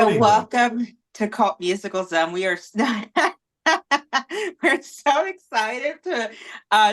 So Anywho, welcome to Cult Musical Zone. We are we're so excited to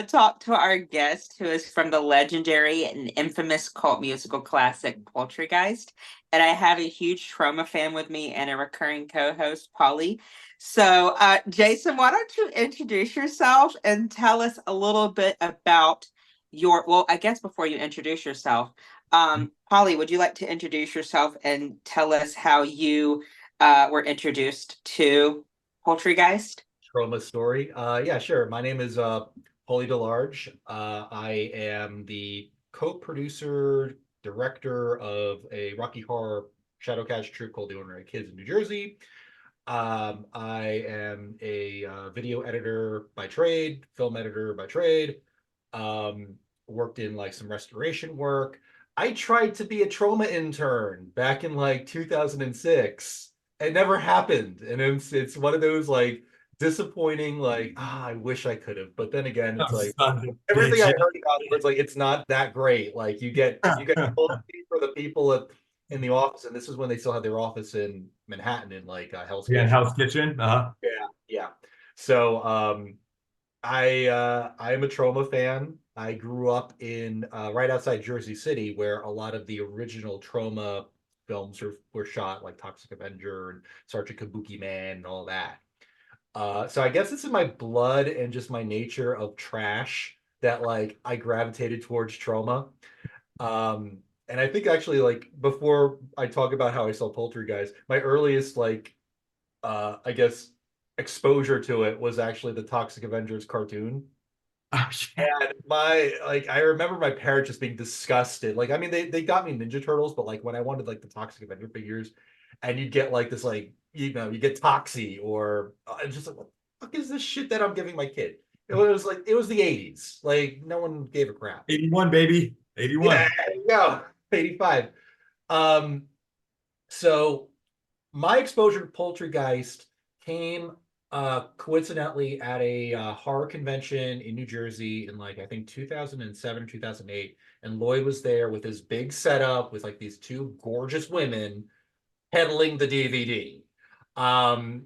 talk to our guest, who is from the legendary and infamous cult musical classic Poultrygeist. And I have a huge trauma fan with me and a recurring co-host, Polly. So, Jason, why don't you introduce yourself and tell us a little bit about well, I guess before you introduce yourself, Polly, would you like to introduce yourself and tell us how you were introduced to Poultrygeist? trauma story. Yeah, sure. My name is Paulie DeLarge. I am the co-producer, director of a Rocky Horror Shadowcast troupe called The Ordinary Kids in New Jersey. I am a video editor by trade, film editor by trade. Um, Worked in like some restoration work. I tried to be a trauma intern back in like 2006. It never happened, and it's one of those like disappointing, like I wish I could have. But then again, Oh, it's like son of a everything bitch. I Yeah. heard about it was like it's not that great. Like you get told for the people in the office, and this is when they still had their office in Manhattan in like Hell's Yeah, in Kitchen. Hell's Kitchen. Uh-huh. Yeah, yeah. So I am a Trauma fan. I grew up in right outside Jersey City, where a lot of the original Trauma films were shot, like Toxic Avenger and Sergeant Kabuki Man and all that. So I guess it's in my blood and just my nature of trash that like I gravitated towards Trauma. And I think actually like before I talk about how I saw Poultrygeist, my earliest like I guess exposure to it was actually the Toxic Avengers cartoon. Oh, yeah. And my like I remember my parents just being disgusted. Like I mean they got me Ninja Turtles, but like when I wanted like the Toxic Avenger figures and you'd get like this like you get Toxie or just like what the fuck is this shit that I'm giving my kid? It was like it was the 80s. Like no one gave a crap. 81, baby. Yeah, 81. there you go. 85. Um so my exposure to Poultrygeist came coincidentally at a horror convention in New Jersey in like I think 2007 2008, and Lloyd was there with his big setup with like these two gorgeous women peddling the DVD. And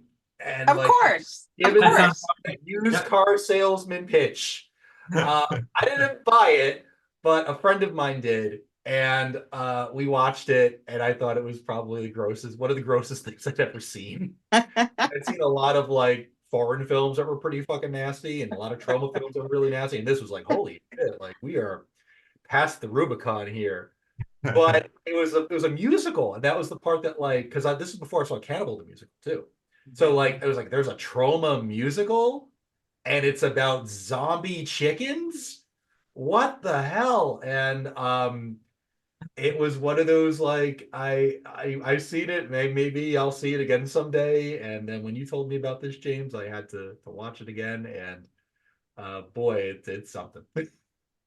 Of like course, of given That this sounds course. used yeah. car salesman pitch. I didn't buy it, but a friend of mine did. And we watched it, and I thought it was probably one of the grossest things I've ever seen. I'd seen a lot of like foreign films that were pretty fucking nasty, and a lot of trauma films that were really nasty. And this was like, holy shit, like we are past the Rubicon here. But it was a musical, and that was the part that like because this is before I saw Cannibal the musical too. So like it was like there's a trauma musical, and it's about zombie chickens. What the hell? And it was one of those like I've seen it. Maybe I'll see it again someday. And then when you told me about this, James, I had to watch it again, and boy, it's something.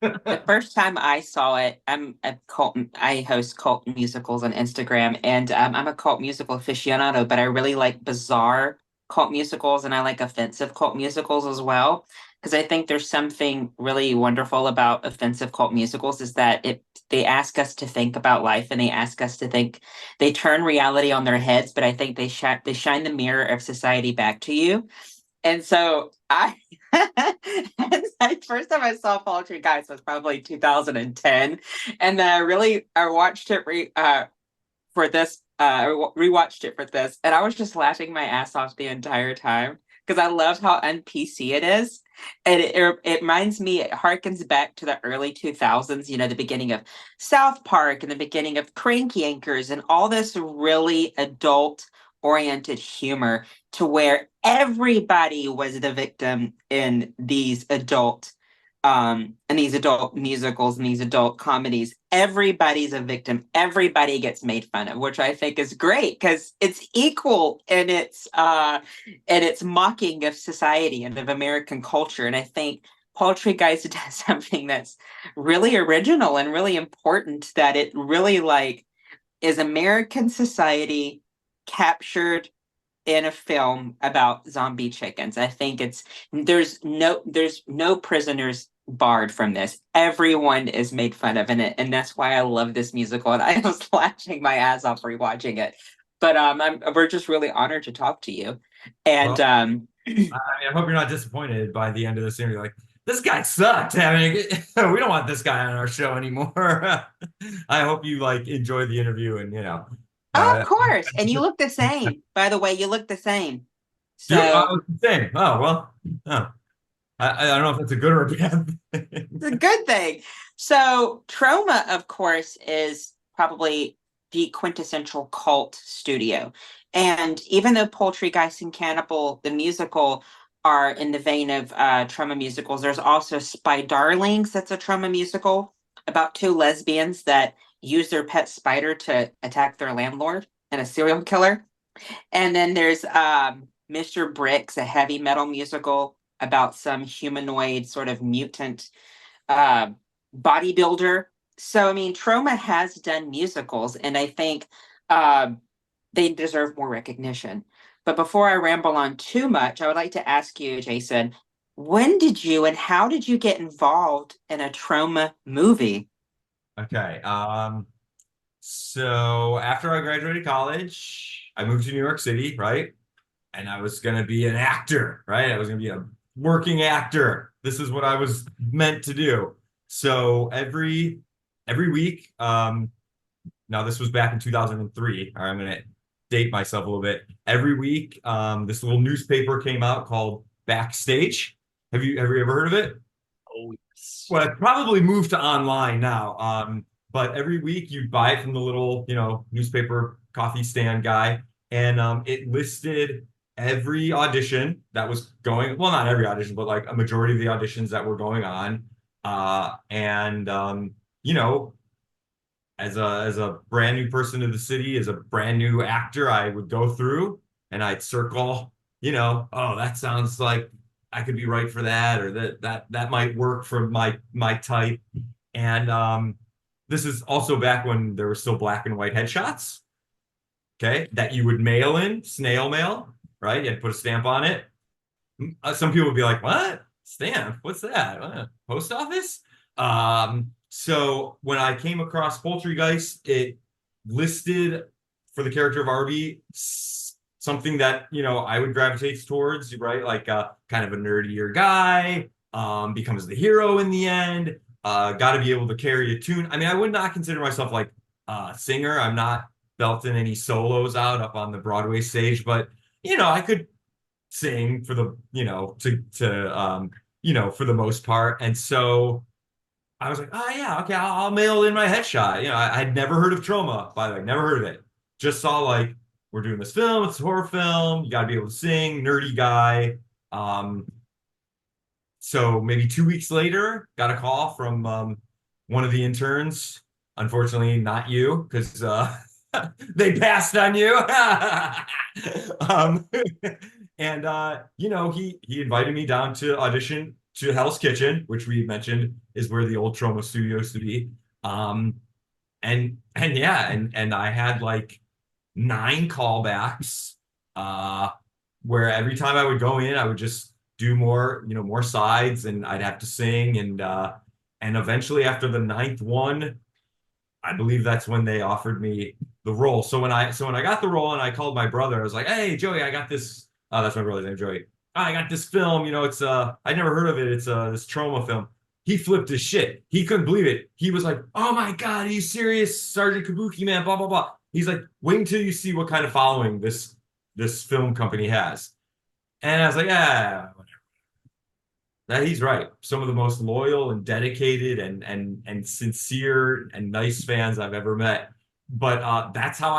The first time I saw it, I host cult musicals on Instagram, and I'm a cult musical aficionado, but I really like bizarre cult musicals and I like offensive cult musicals as well. Because I think there's something really wonderful about offensive cult musicals is that they ask us to think about life and they ask us to think, they turn reality on their heads, but I think they shine the mirror of society back to you. And so and the first time I saw Poultrygeist was probably 2010, and then I watched it for this rewatched it for this, and I was just laughing my ass off the entire time because I love how un-PC it is, and it reminds me, it harkens back to the early 2000s, the beginning of South Park and the beginning of Crank Yankers and all this really adult oriented humor to where everybody was the victim in these adult musicals and these adult comedies. Everybody's a victim. Everybody gets made fun of, which I think is great because it's equal in its mocking of society and of American culture. And I think Poultrygeist does something that's really original and really important, that it really like is American society captured in a film about zombie chickens. I think there's no prisoners barred from this. Everyone is made fun of in it, and that's why I love this musical. And I was laughing my ass off rewatching it. But we're just really honored to talk to you. And Well, I hope you're not disappointed by the end of this interview. Like, this guy sucked. I mean, we don't want this guy on our show anymore. I hope you like enjoy the interview and oh, of uh, course. And you look the same. By the way, you look the same. you So was the same. Oh well. Oh, I don't know if that's a good or a bad thing. it's a good thing. So Trauma, of course, is probably the quintessential cult studio. And even though Poultrygeist and Cannibal, the musical, are in the vein of trauma musicals, there's also Spy Darlings, that's a trauma musical about two lesbians that use their pet spider to attack their landlord and a serial killer. And then there's Mr. Bricks, a heavy metal musical about some humanoid sort of mutant uh, bodybuilder. So, I mean, Troma has done musicals, and I think uh, they deserve more recognition. But before I ramble on too much, I would like to ask you, Jason, when did you and how did you get involved in a Troma movie? Okay. So after I graduated college, I moved to New York City, right? And I was gonna be an actor, right? I was gonna be a working actor. This is what I was meant to do. So every week, now this was back in 2003. All right, I'm gonna date myself a little bit. Every week, this little newspaper came out called Backstage. Have you ever heard of it? Oh, yes. Well, it probably moved to online now. But every week you buy it from the little, newspaper coffee stand guy, and it listed every audition that was going, well, not every audition, but like a majority of the auditions that were going on. And you know, as a brand new person to the city, as a brand new actor, I would go through and I'd circle, oh, that sounds like I could be right for that, or that might work for my type. And this is also back when there were still black and white headshots, okay, that you would mail in, snail mail, right? You had to put a stamp on it. Some people would be like, "What? Stamp? What's that? Post office?" So when I came across Poultrygeist, it listed for the character of Arby something that I would gravitate towards, right? Like kind of a nerdier guy, becomes the hero in the end. Got to be able to carry a tune. I mean, I would not consider myself like a singer. I'm not belting any solos out up on the Broadway stage, but I could sing for the for the most part. And so I was like, oh yeah, okay, I'll mail in my headshot. I'd never heard of Trauma, by the way, never heard of it. Just saw like we're doing this film, it's a horror film, you got to be able to sing, nerdy guy. So maybe 2 weeks later, got a call from one of the interns. Unfortunately, not you, because they passed on you. um, and he invited me down to audition to Hell's Kitchen, which we mentioned is where the old Troma studio used to be. And yeah, and I had like 9 callbacks, where every time I would go in, I would just do more sides, and I'd have to sing, and eventually after the 9th one, I believe that's when they offered me the role. So when I got the role and I called my brother, I was like, "Hey, Joey, I got this." That's my brother's name, Joey. I got this film. It's I never heard of it. It's this Trauma film. He flipped his shit. He couldn't believe it. He was like, "Oh my God, are you serious, Sergeant Kabuki, man?" Blah blah blah. He's like, "Wait until you see what kind of following this film company has." And I was like, "Yeah, that he's right. Some of the most loyal and dedicated and sincere and nice fans I've ever met." But that's how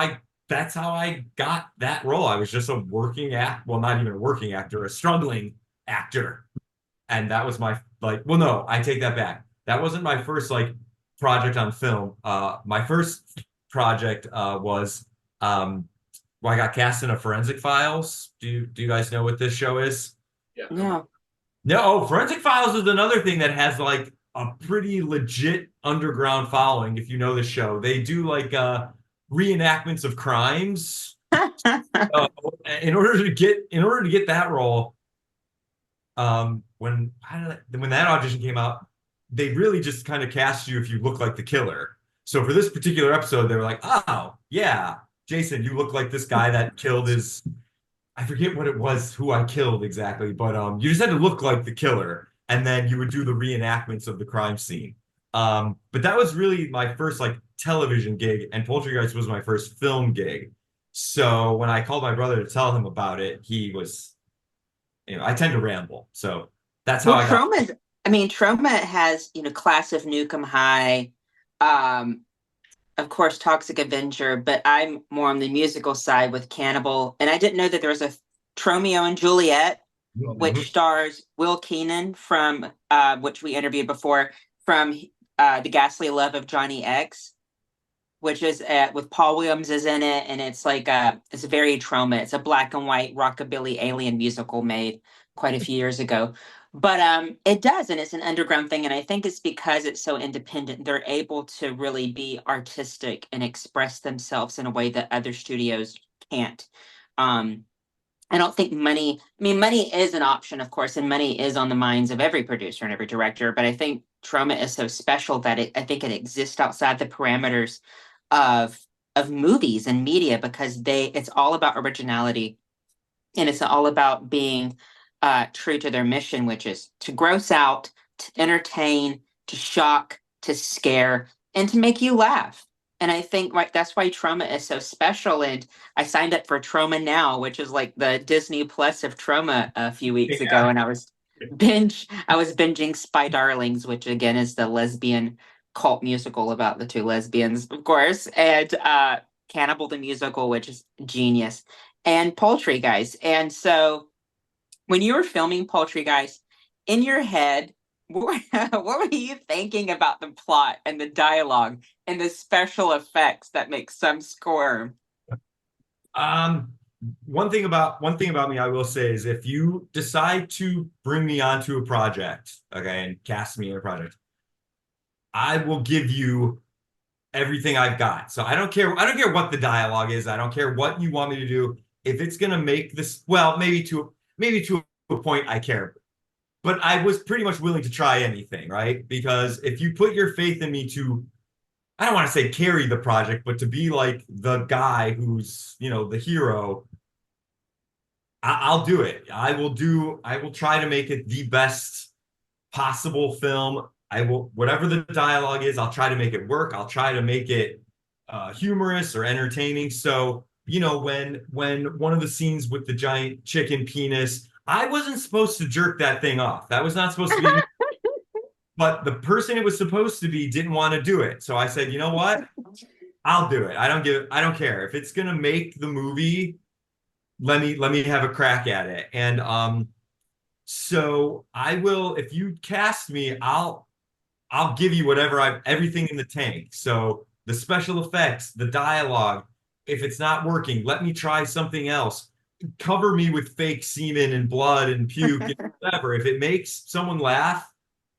I got that role. I was just a working act, well, not even a working actor, a struggling actor. And that was my like, well, no, I take that back. That wasn't my first like project on film. My first project was well, I got cast in a Forensic Files. Do you guys know what this show is? Yeah. No. No, Forensic Files is another thing that has like a pretty legit underground following. If you know the show, they do like reenactments of crimes. Uh, in order to get that role, when that audition came out, they really just kind of cast you if you look like the killer. So for this particular episode, they were like, "Oh yeah, Jason, you look like this guy that killed his, I forget what it was, who I killed exactly, but you just had to look like the killer, and then you would do the reenactments of the crime scene. But that was really my first like television gig, and Poultrygeist was my first film gig. So when I called my brother to tell him about it, he was, I tend to ramble. So that's how Well, I got. Trauma has, Class of Nukem High, um, of course, Toxic Avenger, but I'm more on the musical side with Cannibal. And I didn't know that there was a Tromeo and Juliet, which Mhm. stars Will Keenan from, which we interviewed before, from The Ghastly Love of Johnny X, which is with Paul Williams is in it, and it's like it's very Trauma. It's a black and white rockabilly alien musical made quite a few years ago. But it does, and it's an underground thing, and I think it's because it's so independent. They're able to really be artistic and express themselves in a way that other studios can't. Um, I don't think money is an option, of course, and money is on the minds of every producer and every director. But I think Trauma is so special that I think it exists outside the parameters of movies and media because it's all about originality and it's all about being true to their mission, which is to gross out, to entertain, to shock, to scare, and to make you laugh. And I think that's why Trauma is so special. And I signed up for Trauma Now, which is like the Disney Plus of Trauma a few weeks ago, Yeah. and I was binging Spy Darlings, which again is the lesbian cult musical about the two lesbians, of course, and Cannibal the musical, which is genius, and Poultrygeist. And so when you were filming Poultrygeist, in your head, what were you thinking about the plot and the dialogue and the special effects that make some squirm? Um, one thing about me, I will say is if you decide to bring me onto a project, okay, and cast me in a project, I will give you everything I've got. So I don't care what the dialogue is. I don't care what you want me to do. If it's gonna make this, well, maybe to a point I care. But I was pretty much willing to try anything, right? Because if you put your faith in me to, I don't want to say carry the project, but to be like the guy who's, the hero, I'll do it. I will try to make it the best possible film. I will, whatever the dialogue is, I'll try to make it work. I'll try to make it humorous or entertaining. So, when one of the scenes with the giant chicken penis, I wasn't supposed to jerk that thing off. That was not supposed to be me. But the person it was supposed to be didn't want to do it. So I said, you know what? I'll do it. I don't care. If it's gonna make the movie, let me have a crack at it. And so I will, if you cast me, I'll give you everything in the tank. So the special effects, the dialogue, if it's not working, let me try something else. Cover me with fake semen and blood and puke and whatever. If it makes someone laugh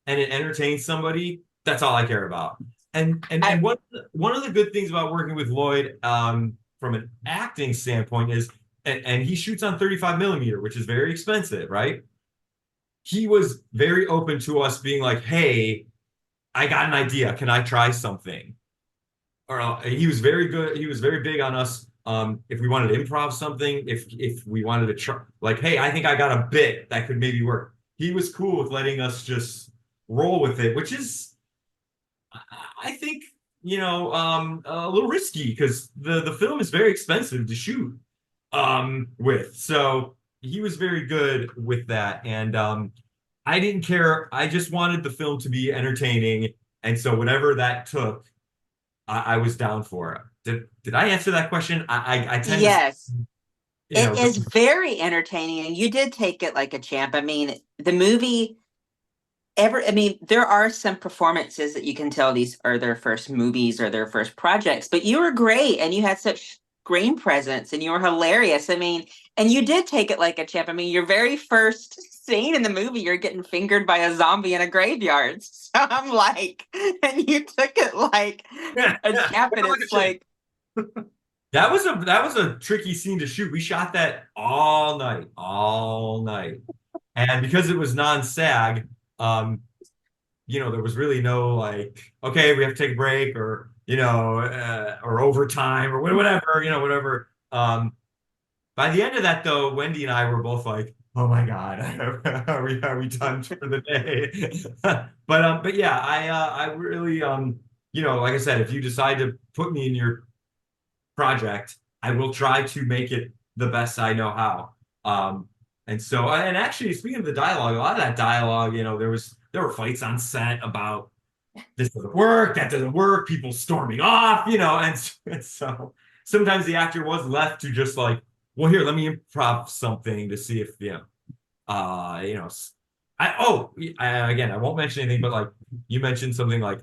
and it entertains somebody, that's all I care about. And I one of the good things about working with Lloyd, from an acting standpoint is, and he shoots on 35 millimeter, which is very expensive, right? He was very open to us being like, hey, I got an idea. Can I try something? Or he was very good. He was very big on us. If we wanted to improv something, if we wanted to try, like, hey, I think I got a bit that could maybe work. He was cool with letting us just roll with it, which is, I think, a little risky because the film is very expensive to shoot with. So he was very good with that, and I didn't care. I just wanted the film to be entertaining, and so whatever that took, I was down for it. Did I answer that question? I tend to, Yes, it is very entertaining, and you did take it like a champ. I mean, the movie there are some performances that you can tell these are their first movies or their first projects, but you were great and you had such screen presence and you were hilarious. And you did take it like a champ. Your very first scene in the movie, you're getting fingered by a zombie in a graveyard. So I'm like, and you took it like yeah, a yeah, champ, and like a it's champ. like, That was a tricky scene to shoot. We shot that all night, and because it was non-SAG, there was really no like, okay, we have to take a break, or or overtime or whatever, whatever. By the end of that, though, Wendy and I were both like, "Oh my God, are we done for the day?" But yeah, I really like I said, if you decide to put me in your project, I will try to make it the best I know how. And actually, speaking of the dialogue, a lot of that dialogue, there were fights on set about this doesn't work, that doesn't work, people storming off, and so sometimes the actor was left to just like, well, here, let me improv something to see if, uh, you know, again, I won't mention anything, but like you mentioned something like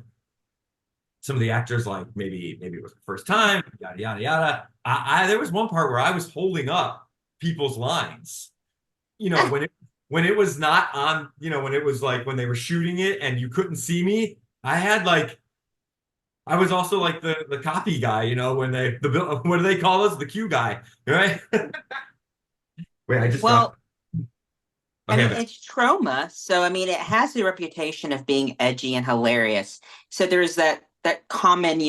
some of the actors, like maybe it was the first time, yada yada yada. There was one part where I was holding up people's lines, when it was not on, when it was like when they were shooting it and you couldn't see me. I was also like the copy guy, when what do they call us? The Q guy, right? Wait, I just dropped. Well, I mean, Okay, it's trauma, so I mean, it has the reputation of being edgy and hilarious. So there's that common,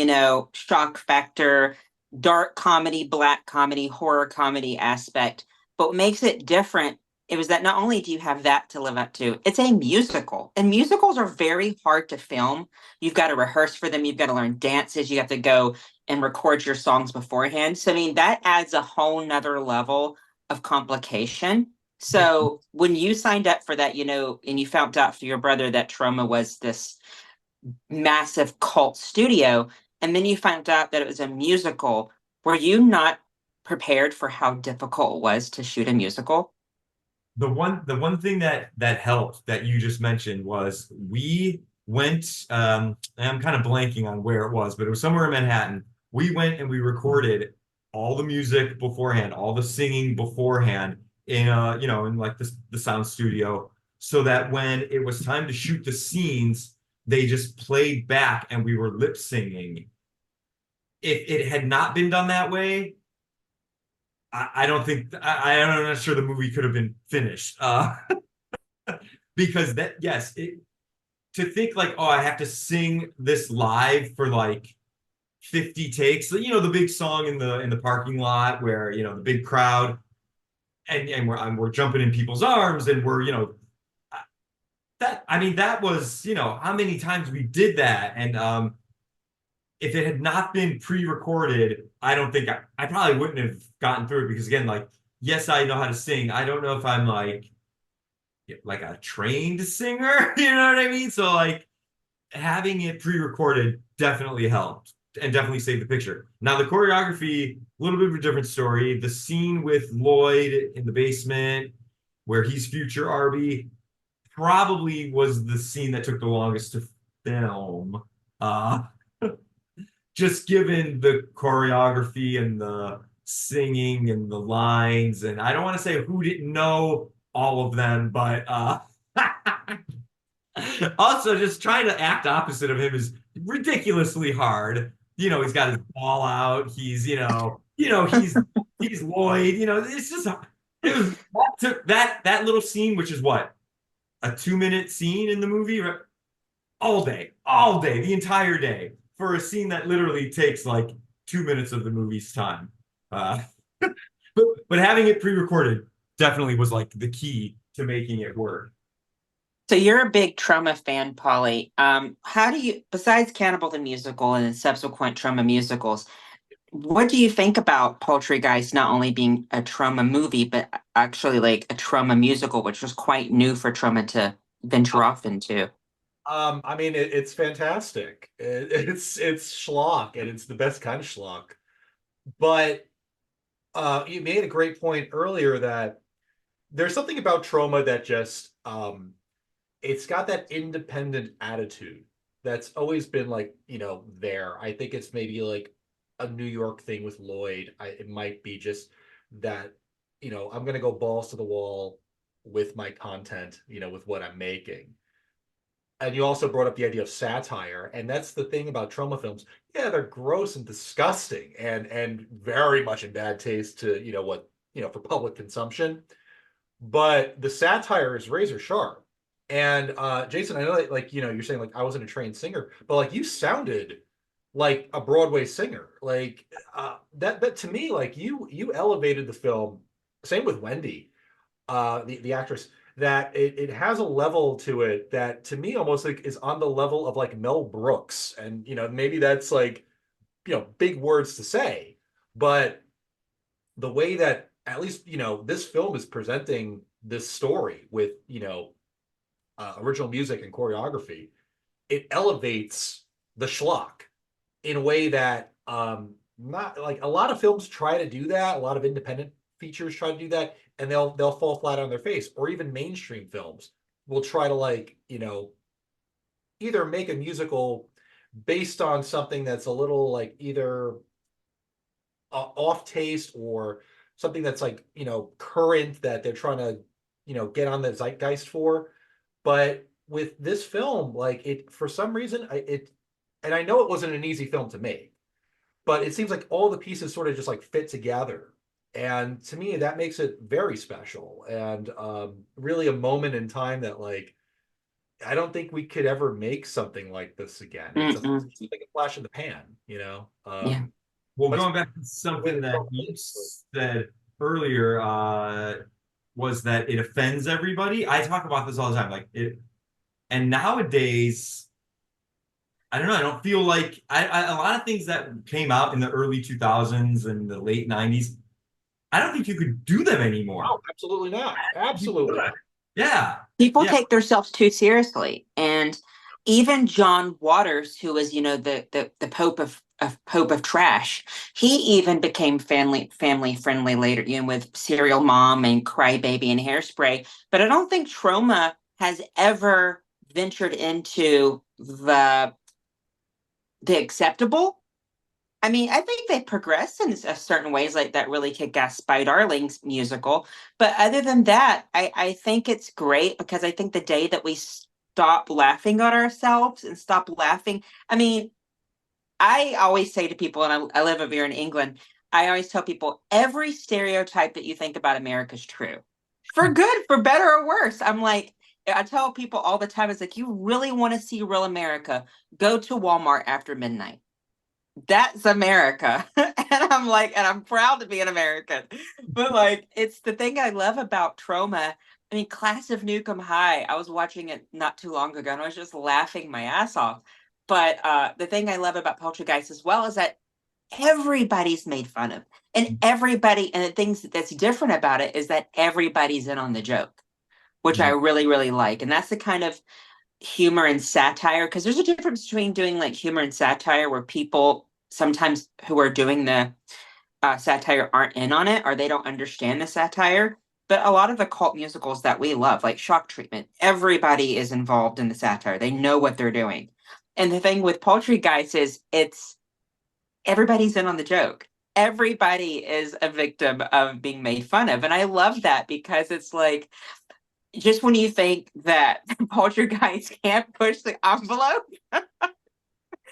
shock factor, dark comedy, black comedy, horror comedy aspect. But what makes it different, it was that not only do you have that to live up to, it's a musical. And musicals are very hard to film. You've got to rehearse for them, you've got to learn dances, you have to go and record your songs beforehand. So I mean, that adds a whole nother level of complication. So when you signed up for that, and you found out for your brother that Trauma was this massive cult studio, and then you found out that it was a musical, were you not prepared for how difficult it was to shoot a musical? the one thing that helped that you just mentioned was we went. And I'm kind of blanking on where it was, but it was somewhere in Manhattan. We went and we recorded all the music beforehand, all the singing beforehand in like the sound studio, so that when it was time to shoot the scenes, they just played back and we were lip singing. If it had not been done that way, I don't think I'm not sure the movie could have been finished. Because that yes, to think like, oh, I have to sing this live for like 50 takes. So, the big song in the parking lot where the big crowd, and we're jumping in people's arms, and we're that I mean that was how many times we did that. And if it had not been pre-recorded, I don't think I probably wouldn't have gotten through it, because again, like, yes, I know how to sing. I don't know if I'm like a trained singer, you know what I mean? So like having it pre-recorded definitely helped and definitely saved the picture. Now the choreography, a little bit of a different story. The scene with Lloyd in the basement where he's future Arby probably was the scene that took the longest to film. Uh, just given the choreography and the singing and the lines, and I don't want to say who didn't know all of them, but also just trying to act opposite of him is ridiculously hard. He's got his ball out. He's Lloyd. It's just it was that little scene, which is what, a 2 minute scene in the movie, right? All day, the entire day, for a scene that literally takes like 2 minutes of the movie's time. Uh, but having it pre-recorded definitely was like the key to making it work. So you're a big Trauma fan, Polly. How do you, besides Cannibal the Musical and subsequent Trauma musicals, what do you think about Poultrygeist not only being a Trauma movie, but actually like a Trauma musical, which was quite new for Trauma to venture off into? I mean, it's fantastic. It's schlock, and it's the best kind of schlock. But you made a great point earlier that there's something about Trauma that just it's got that independent attitude that's always been like, there. I think it's maybe like a New York thing with Lloyd. It might be just that, I'm gonna go balls to the wall with my content, with what I'm making. And you also brought up the idea of satire, and that's the thing about trauma films. Yeah, they're gross and disgusting, and very much in bad taste to what for public consumption. But the satire is razor sharp. And Jason, I know that like you're saying like I wasn't a trained singer, but like you sounded like a Broadway singer. Like that to me, like you elevated the film. Same with Wendy, the actress. That it has a level to it that to me almost like is on the level of like Mel Brooks, and maybe that's like big words to say, but the way that at least this film is presenting this story with original music and choreography, it elevates the schlock in a way that not like a lot of films try to do that. A lot of independent features try to do that, and they'll fall flat on their face. Or even mainstream films will try to like either make a musical based on something that's a little like either off taste or something that's like current that they're trying to get on the zeitgeist for. But with this film, like it for some reason and I know it wasn't an easy film to make, but it seems like all the pieces sort of just like fit together. And to me, that makes it very special and really a moment in time that like I don't think we could ever make something like this again. Mm-mm. It's like a flash in the pan, Yeah. Well, But going back to something that you said earlier, was that it offends everybody. I talk about this all the time. Like it, and nowadays, I don't know. I don't feel like a lot of things that came out in the early 2000s and the late 90s. I don't think you could do them anymore. no, absolutely not. Absolutely not. Yeah. People Yeah. take themselves too seriously, and even John Waters, who was, the Pope of trash, he even became family friendly later, with Serial Mom and Crybaby and Hairspray. But I don't think Trauma has ever ventured into the acceptable. I mean, I think they progressed in certain ways, like that really kick-ass Spy Darlings musical. But other than that, I think it's great because I think the day that we stop laughing at ourselves and stop laughing, I mean, I always say to people, and I live over here in England, I always tell people every stereotype that you think about America is true, for good, for better or worse. I'm like, I tell people all the time, it's like, you really want to see real America, go to Walmart after midnight. That's America. And I'm like, and I'm proud to be an American. But like, it's the thing I love about Trauma. I mean, Class of Nukem High, I was watching it not too long ago and I was just laughing my ass off. But the thing I love about Poultrygeist as well is that everybody's made fun of. And everybody, and the things that's different about it is that everybody's in on the joke, which I Mhm. really, really like. And that's the kind of humor and satire, because there's a difference between doing like humor and satire where people sometimes who are doing the satire aren't in on it or they don't understand the satire. But a lot of the cult musicals that we love, like Shock Treatment, everybody is involved in the satire. They know what they're doing. And the thing with Poultrygeist is it's everybody's in on the joke. Everybody is a victim of being made fun of. And I love that because it's like just when you think that Poltergeist can't push the envelope,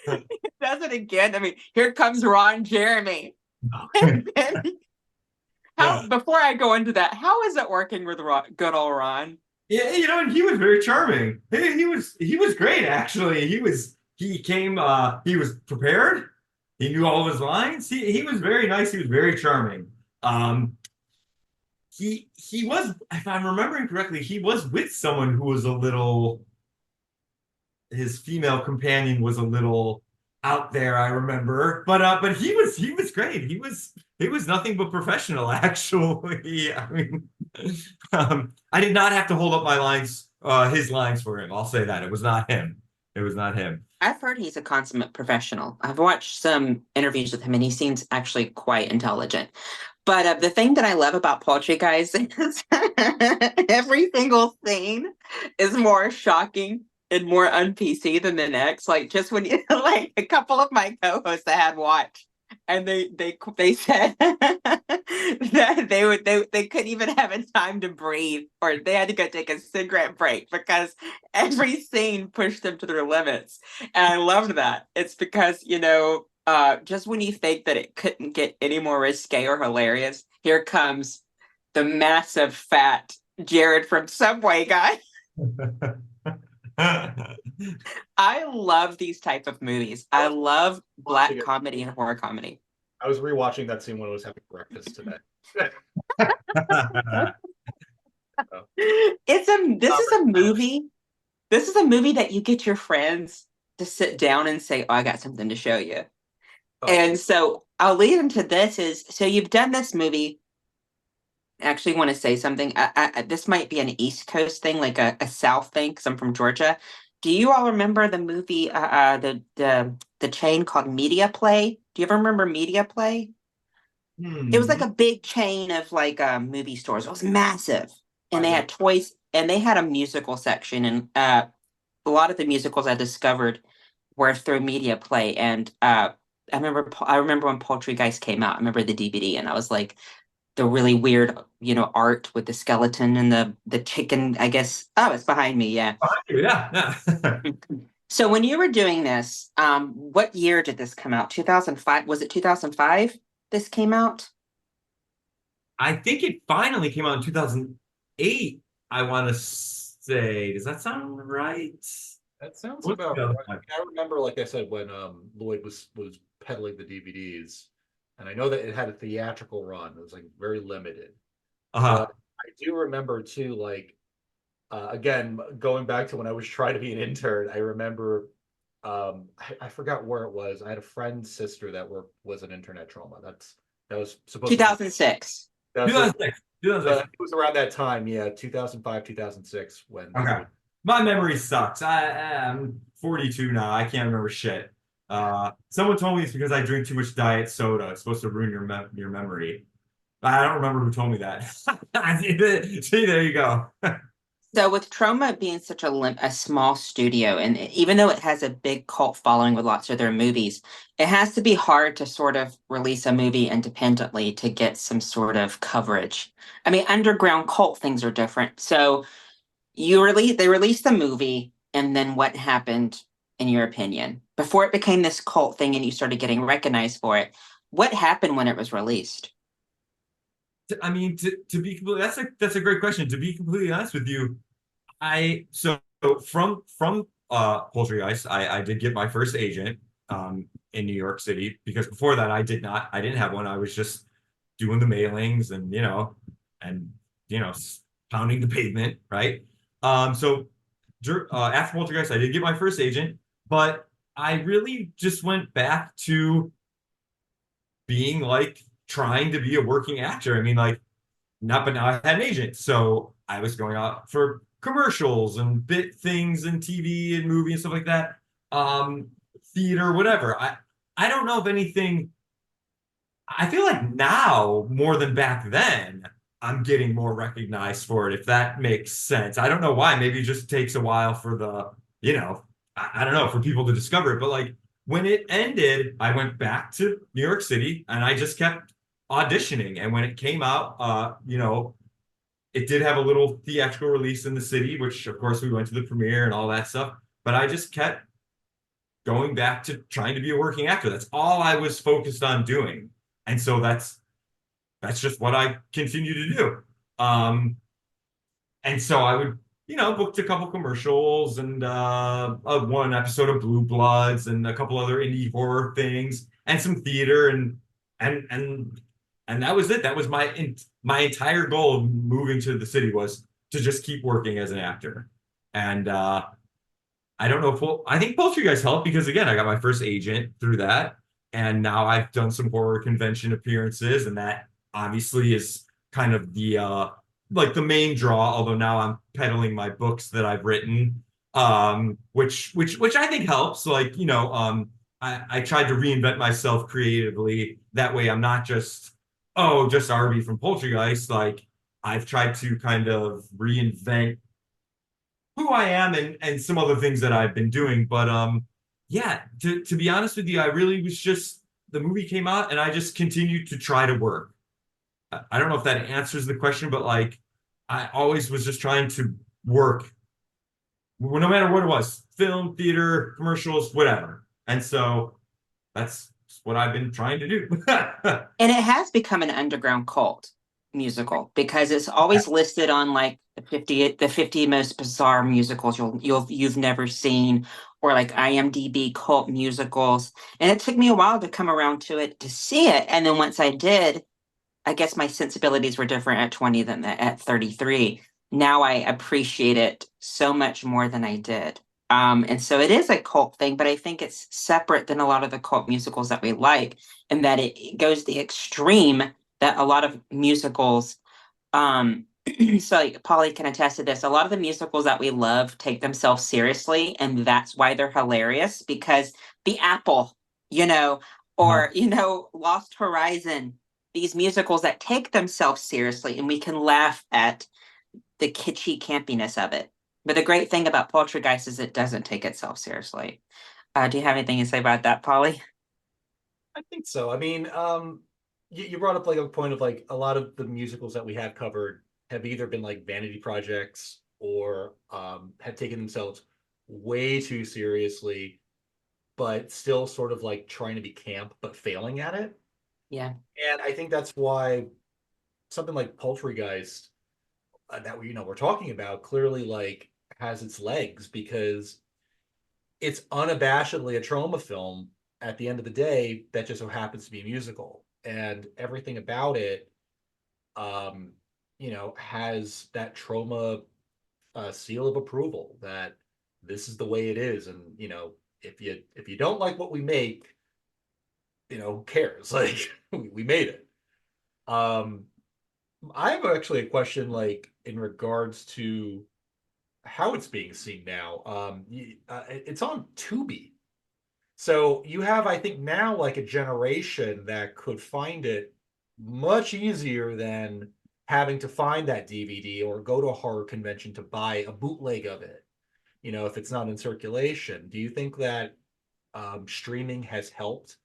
it does it again. I mean, here comes Ron Jeremy. And then how before I go into that, how is it working with good old Ron? Yeah, and he was very charming. He was great actually. He was prepared. He knew all of his lines. He was very nice. He was very charming. Um, he was, if I'm remembering correctly, he was with someone who was a little, his female companion was a little out there, I remember. But he was great. He was nothing but professional, actually. I mean, I did not have to hold up my lines, his lines for him. I'll say that. It was not him. It was not him. I've heard he's a consummate professional. I've watched some interviews with him and he seems actually quite intelligent. But the thing that I love about Poultrygeist is every single scene is more shocking and more un-PC than the next. Like just when you like a couple of my co-hosts that had watched, and they said that they couldn't even have a time to breathe, or they had to go take a cigarette break because every scene pushed them to their limits. And I loved that. It's because, just when you think that it couldn't get any more risque or hilarious, here comes the massive fat Jared from Subway guy. I love these type of movies. I I was love watching black it. comedy and horror comedy. I was rewatching that scene when I was having breakfast today. So, This is a um, movie. This is a movie that you get your friends to sit down and say, "Oh, I got something to show you." oh, And so I'll lead into this is so you've done this movie. I actually want to say something. This might be an East Coast thing, like a South thing, because I'm from Georgia. Do you all remember the movie, the chain called Media Play? Do you ever remember Media Play? It was like Hmm. a big chain of like movie stores. It was massive, and I they know. had toys, and they had a musical section, and a lot of the musicals I discovered were through Media Play, and I remember when Poultrygeist came out. I remember the DVD, and I was like the really weird, art with the skeleton and the chicken. I guess. Oh, it's behind me. Yeah. Yeah, yeah. So when you were doing this, what year did this come out? 2005? Was it 2005? This came out. I think it finally came out in 2008, I want to say. Does that sound right? That sounds What's about the other right. one? I remember, like I said, when Lloyd was peddling the DVDs, and I know that it had a theatrical run. It was like very limited, but Uh-huh. I do remember too, like again, going back to when I was trying to be an intern, I remember I forgot where it was. I had a friend's sister that was an intern at Trauma. That was supposed to be 2006. that was it 2006. 2006. was around that time, yeah, 2005, 2006 when they Okay. would. My memory sucks. I'm 42 now. I can't remember shit. Someone told me it's because I drink too much diet soda. It's supposed to ruin your memory. I don't remember who told me that. See, there you go. So with Troma being such a small studio, and even though it has a big cult following with lots of their movies, it has to be hard to sort of release a movie independently to get some sort of coverage. I mean, underground cult things are different. So they released the movie, and then what happened, in your opinion, before it became this cult thing and you started getting recognized for it? What happened when it was released? I mean, to be completely, that's a great question. To be completely honest with you, so from Poultrygeist, I did get my first agent in New York City because before that I did not. I didn't have one. I was just doing the mailings and and you know pounding the pavement, right? So after Poultrygeist, I did get my first agent, but I really just went back to being like trying to be a working actor. I mean, like not, but now I had an agent. So I was going out for commercials and bit things and TV and movie and stuff like that. Um, Theater, whatever. I don't know if anything, I feel like now more than back then, I'm getting more recognized for it, if that makes sense. I don't know why. Maybe it just takes a while for I don't know, for people to discover it. But like when it ended, I went back to New York City and I just kept auditioning. And when it came out, it did have a little theatrical release in the city, which of course we went to the premiere and all that stuff. But I just kept going back to trying to be a working actor. That's all I was focused on doing. And so that's just what I continue to do. Um, and so I would, booked a couple commercials and one episode of Blue Bloods and a couple other indie horror things and some theater and and and that was it. That was my entire goal of moving to the city was to just keep working as an actor. And I don't know if I think both of you guys helped because again, I got my first agent through that, and now I've done some horror convention appearances, and that obviously is kind of the like the main draw. Although now I'm peddling my books that I've written, which I think helps. Like I tried to reinvent myself creatively. That way, I'm not just Arby from Poultrygeist. Like I've tried to kind of reinvent who I am and some other things that I've been doing. But yeah, to be honest with you, I really was just the movie came out and I just continued to try to work. I don't know if that answers the question, but like I always was just trying to work, no matter what it was, film, theater, commercials, whatever. And so that's what I've been trying to do. And it has become an underground cult. musical because it's always listed on like the 50 most bizarre musicals you've never seen, or like IMDb cult musicals. And it took me a while to come around to it to see it. And then once I did, I guess my sensibilities were different at 20 than at 33. Now I appreciate it so much more than I did. And so it is a cult thing, but I think it's separate than a lot of the cult musicals that we like, and that it goes the extreme that a lot of musicals, um, so like Polly can attest to this. A lot of the musicals that we love take themselves seriously, and that's why they're hilarious because The Apple, you know, or, Lost Horizon, these musicals that take themselves seriously, and we can laugh at the kitschy campiness of it. But the great thing about Poultrygeist is it doesn't take itself seriously. Do you have anything to say about that, Polly? I think so. I mean, you brought up like a point of like a lot of the musicals that we have covered have either been like vanity projects or have taken themselves way too seriously, but still sort of like trying to be camp but failing at it. Yeah. And I think that's why something like Poultrygeist that we're talking about clearly like has its legs because it's unabashedly a trauma film at the end of the day that just so happens to be a musical, and everything about it has that trauma seal of approval that this is the way it is. And if you don't like what we make, who cares? Like we made it. um I have actually a question like in regards to how it's being seen now. It's on Tubi. So you have, I think, now like a generation that could find it much easier than having to find that DVD or go to a horror convention to buy a bootleg of it, if it's not in circulation. Do you think that streaming has helped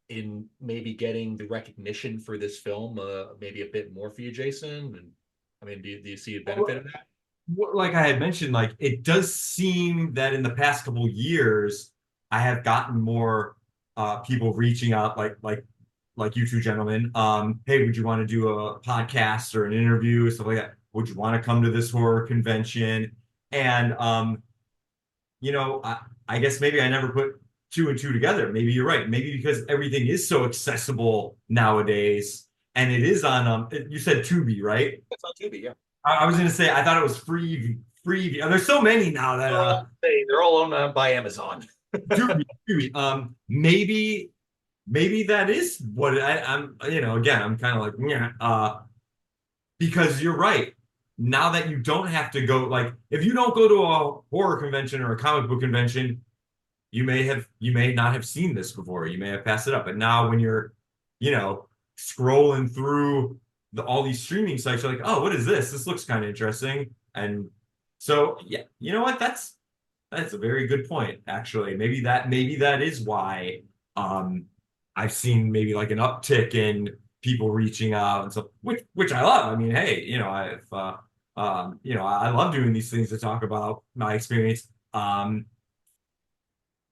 in maybe getting the recognition for this film maybe a bit more for you, Jason? And I mean, do you see a benefit of that? Like I had mentioned, like it does seem that in the past couple years, I have gotten more people reaching out, like you two gentlemen. Hey, would you want to do a podcast or an interview, stuff like that? Would you want to come to this horror convention? And I guess maybe I never put two and two together. Maybe you're right. Maybe because everything is so accessible nowadays, and it is on you said Tubi, right? It's on Tubi, yeah. I was gonna say I thought it was free. There's so many now that They're all owned by Amazon. Tubi. Maybe that is what I'm. Again, I'm kind of like yeah. Because you're right. Now that you don't have to go, like if you don't go to a horror convention or a comic book convention, you may not have seen this before. You may have passed it up. But now when you're, you know, scrolling through all these streaming sites, you're like, oh, what is this? This looks kind of interesting. And so yeah, you know what? That's a very good point, actually. Maybe that is why um I've seen maybe like an uptick in people reaching out and stuff, which I love. I mean, hey, I love doing these things to talk about my experience. Now,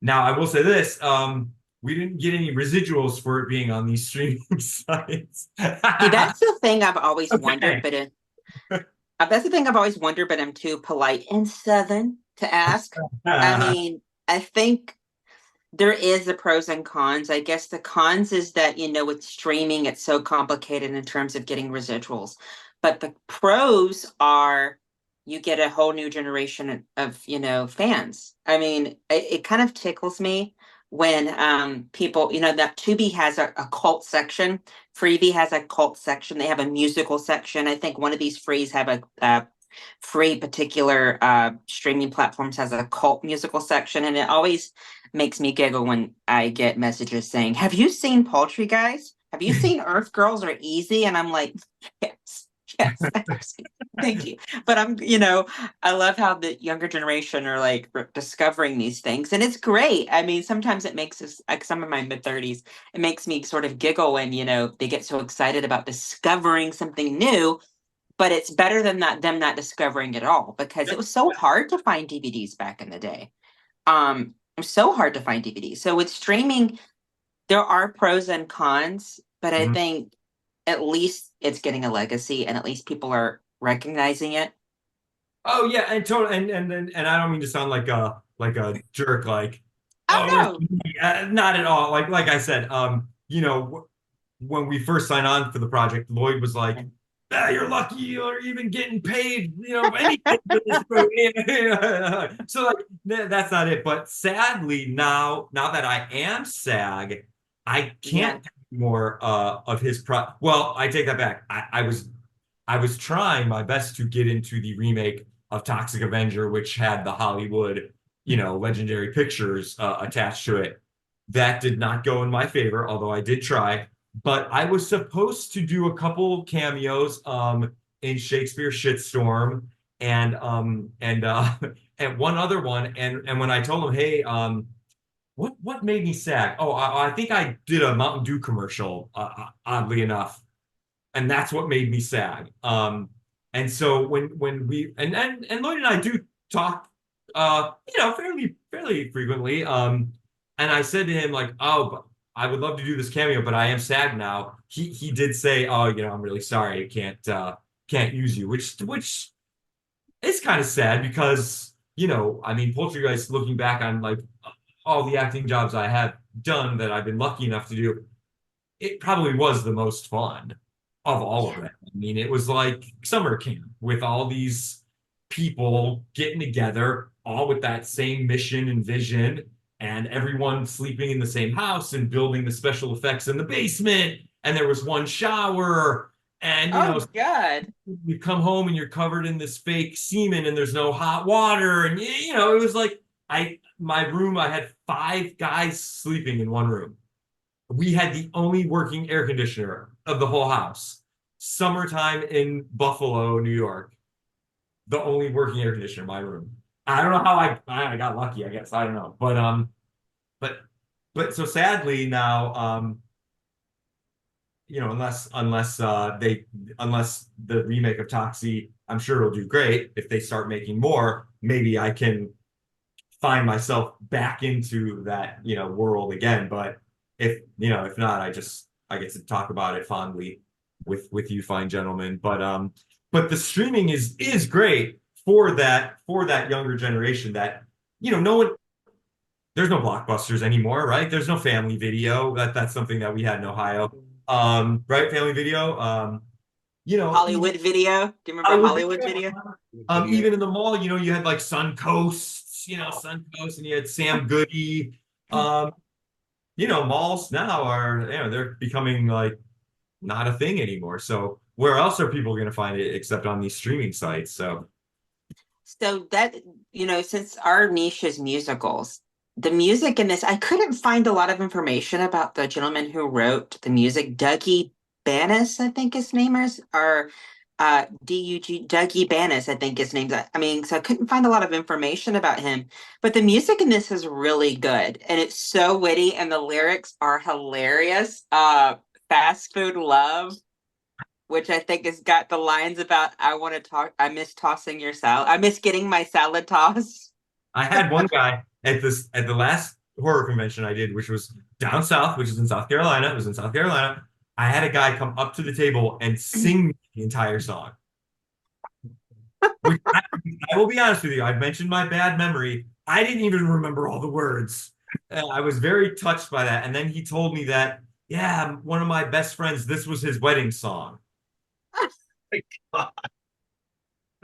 I will say this: we didn't get any residuals for it being on these streaming sites. See, that's the thing I've always wondered, Okay. but that's the thing I've always wondered, but I'm too polite and southern to ask. I mean, I think there is the pros and cons. I guess the cons is that, with streaming, it's so complicated in terms of getting residuals. But the pros are you get a whole new generation of, fans. I mean, it kind of tickles me when people, that Tubi has a cult section. Freebie has a cult section. They have a musical section. I think one of these frees have a free particular streaming platforms has a cult musical section, and it always makes me giggle when I get messages saying, "Have you seen Poultrygeist? Have you seen Earth Girls or Easy?" And I'm like, "Yes, yes, thank you." But I love how the younger generation are like discovering these things, and it's great. I mean, sometimes it makes us like some of my mid-30s. It makes me sort of giggle when they get so excited about discovering something new, but it's better than them not discovering it all because it was so hard to find DVDs back in the day. It was so hard to find DVDs. So with streaming, there are pros and cons, but I Mhm. think at least it's getting a legacy, and at least people are recognizing it. Oh yeah, and totally, and I don't mean to sound like a jerk, like, Oh oh, no. not at all. Like I said, when we first signed on for the project, Lloyd was like, ah, "You're lucky you're even getting paid, anything for this movie." So like that's not it. But sadly, now that I am SAG, I Yeah. can't do more of his pro. Well, I take that back. I was trying my best to get into the remake of Toxic Avenger, which had the Hollywood, Legendary Pictures attached to it. That did not go in my favor, although I did try. But I was supposed to do a couple cameos in Shakespeare Shitstorm and and one other one. And when I told him, hey, what made me SAG? Oh, I think I did a Mountain Dew commercial, oddly enough, and that's what made me SAG. And so when we and Lloyd and I do talk, fairly frequently. And I said to him like, oh, but I would love to do this cameo, but I am SAG now. He did say, oh, I'm really sorry, I can't use you, which is kind of sad because I mean, Poultrygeist, looking back on like all the acting jobs I have done that I've been lucky enough to do, it probably was the most fun of all of Yeah. it. I mean, it was like summer camp with all these people getting together, all with that same mission and vision, and everyone sleeping in the same house and building the special effects in the basement. And there was one shower, and Oh God. you come home and you're covered in this fake semen, and there's no hot water, and it was like my room. I had 5 guys sleeping in one room. We had the only working air conditioner of the whole house. Summertime in Buffalo, New York, the only working air conditioner in my room. I don't know how I got lucky, I guess. I don't know. But so sadly now, unless the remake of Toxie, I'm sure it'll do great. If they start making more, maybe I can find myself back into that, world again. But if not, I get to talk about it fondly with you fine gentlemen. But the streaming is great for that younger generation that, no one, there's no blockbusters anymore, right? There's no Family Video. That's something that we had in Ohio. Right? Family Video. Even Hollywood Video. Do you remember Hollywood Hollywood Video. Video? Even in the mall, you had like Suncoast, and you had Sam Goody. Um, Malls now are, they're becoming like not a thing anymore. So where else are people going to find it except on these streaming sites? So So that, since our niche is musicals, the music in this, I couldn't find a lot of information about the gentleman who wrote the music, Dougie Banis, I think his name is, or D-U-G, Dougie Banis, I think his name's. I mean, so I couldn't find a lot of information about him, but the music in this is really good and it's so witty and the lyrics are hilarious. Fast food love, which I think has got the lines about I want to talk, I miss tossing your salad. I miss getting my salad tossed. I had one guy at the last horror convention I did, which was down south, which is in South Carolina. It was in South Carolina. I had a guy come up to the table and sing me the entire song. Which I will be honest with you, I've mentioned my bad memory. I didn't even remember all the words. I was very touched by that. And then he told me that, yeah, one of my best friends, this was his wedding song.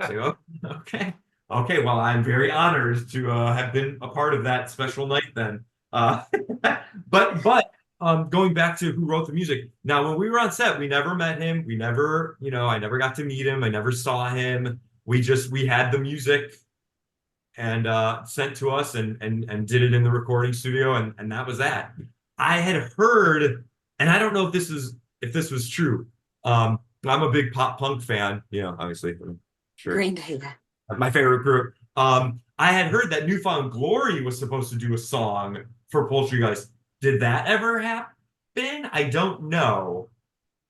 So, okay. Okay, well, I'm very honored to have been a part of that special night then. Uh, but going back to who wrote the music. Now, when we were on set, we never met him. We never, I never got to meet him. I never saw him. We had the music and sent to us and did it in the recording studio, and that was that. I had heard, and I don't know if this was true. I'm a big pop punk fan, obviously. I'm sure Green Day. my favorite group. I had heard that Newfound Glory was supposed to do a song for Poultrygeist. Did that ever happen? I don't know.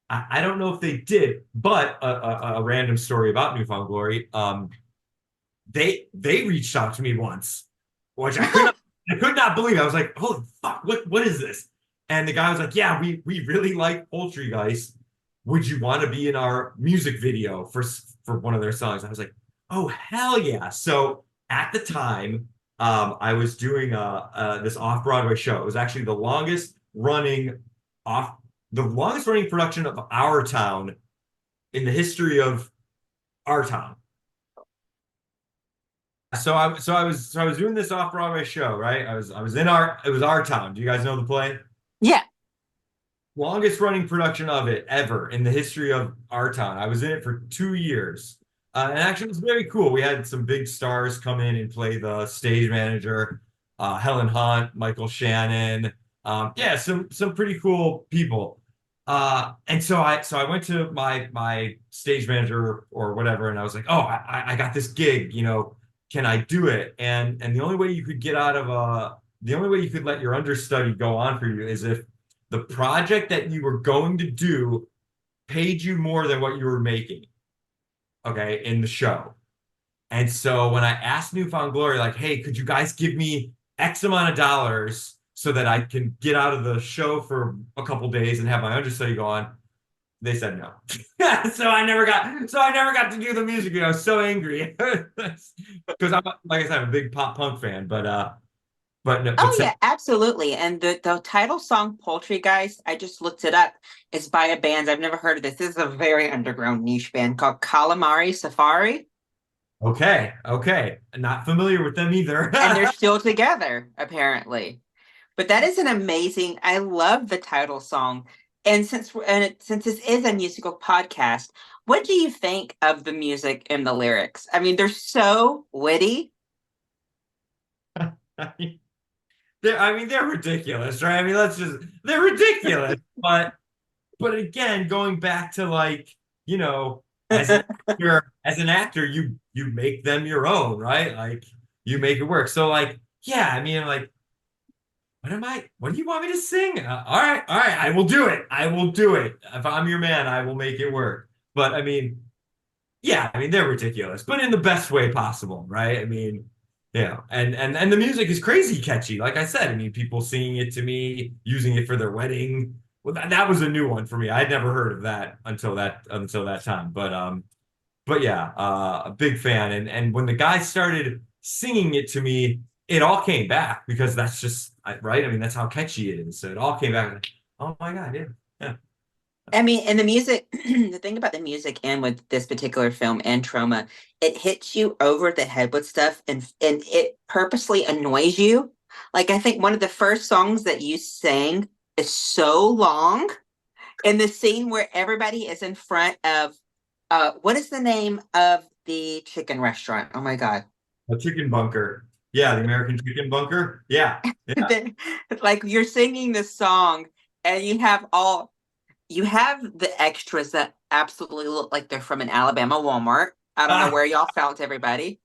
I don't know if they did, but a random story about Newfound Glory. They reached out to me once, which I could not believe. I was like, holy fuck, what is this? And the guy was like, yeah, we really like Poultrygeist. would you want to be in our music video for one of their songs? I was like, oh, hell yeah. So at the time, I was doing this off-Broadway show. It was actually off the longest running production of Our Town in the history of our town. So I was doing this off-Broadway show, right? I was in it was Our Town. Do you guys know the play? Yeah. Longest running production of it ever in the history of our town. I was in it for 2 years. And actually, it was very cool. We had some big stars come in and play the stage manager, Helen Hunt, Michael Shannon. Yeah, some pretty cool people. And so I went to my stage manager or whatever, and I was like, oh, I got this gig, can I do it? And the only way you could the only way you could let your understudy go on for you is if the project that you were going to do paid you more than what you were making, okay, in the show. And so when I asked Newfound Glory, like, hey, could you guys give me X amount of dollars so that I can get out of the show for a couple days and have my understudy go on? They said no. So I never got to do the music. I was so angry because I'm, like I said, I'm a big pop punk fan, but no, Oh yeah, absolutely. And the title song Poultrygeist, I just looked it up. It's by a band I've never heard of this. This is a very underground niche band called Calamari Safari, okay, not familiar with them either. and they're still together apparently. But that is an amazing. I love the title song. And since this is a musical podcast, what do you think of the music and the lyrics? I mean, they're so witty. They're ridiculous, right? I mean, they're ridiculous. But again, going back to like, as an actor, you make them your own, right? Like you make it work. So like, yeah, I mean, like, what do you want me to sing? All right, I will do it. I will do it. If I'm your man, I will make it work. But I mean, yeah, I mean, they're ridiculous, but in the best way possible, right? I mean, and the music is crazy catchy. Like I said, I mean, people singing it to me, using it for their wedding. Well, that was a new one for me. I'd never heard of that until that time. But yeah, a big fan. And when the guy started singing it to me, it all came back because that's just right. I mean, that's how catchy it is. So it all came back. Like, oh my God, yeah, yeah. I mean, and the music, the thing about the music and with this particular film and Trauma, it hits you over the head with stuff and it purposely annoys you. Like I think one of the first songs that you sang is so long. In the scene where everybody is in front of what is the name of the chicken restaurant? Oh my God. A chicken bunker. Yeah, the American chicken bunker. Yeah, yeah. Like you're singing this song and you have the extras that absolutely look like they're from an Alabama Walmart. I don't know where y'all found everybody.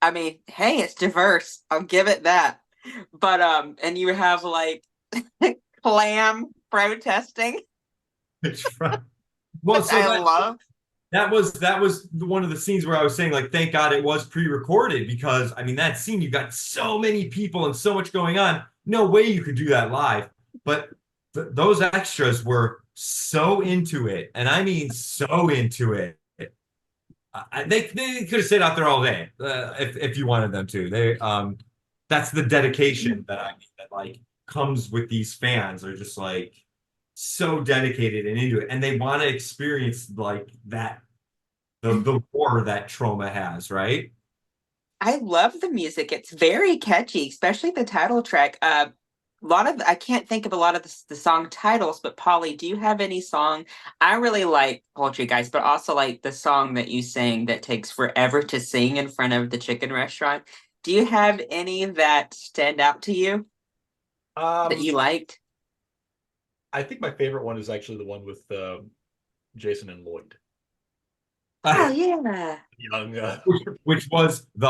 I mean, hey, it's diverse. I'll give it that. But and you have like clam protesting, It's right. Well, which so I love. that was one of the scenes where I was saying like, thank God it was pre-recorded because I mean that scene you got so many people and so much going on. No way you could do that live. But those extras were so into it, and I mean so into it. They could have stayed out there all day if you wanted them to. That's the dedication that I mean that like comes with these fans. They're just like so dedicated and into it, and they want to experience like that the war that Trauma has, right? I love the music. It's very catchy, especially the title track. A lot of I can't think of a lot of the song titles, but Polly, do you have any song? I really like Poultrygeist, but also like the song that you sing that takes forever to sing in front of the chicken restaurant. Do you have any that stand out to you that Um, you liked? I think my favorite one is actually the one with Jason and Lloyd. Oh yeah. Young, Which was yeah. the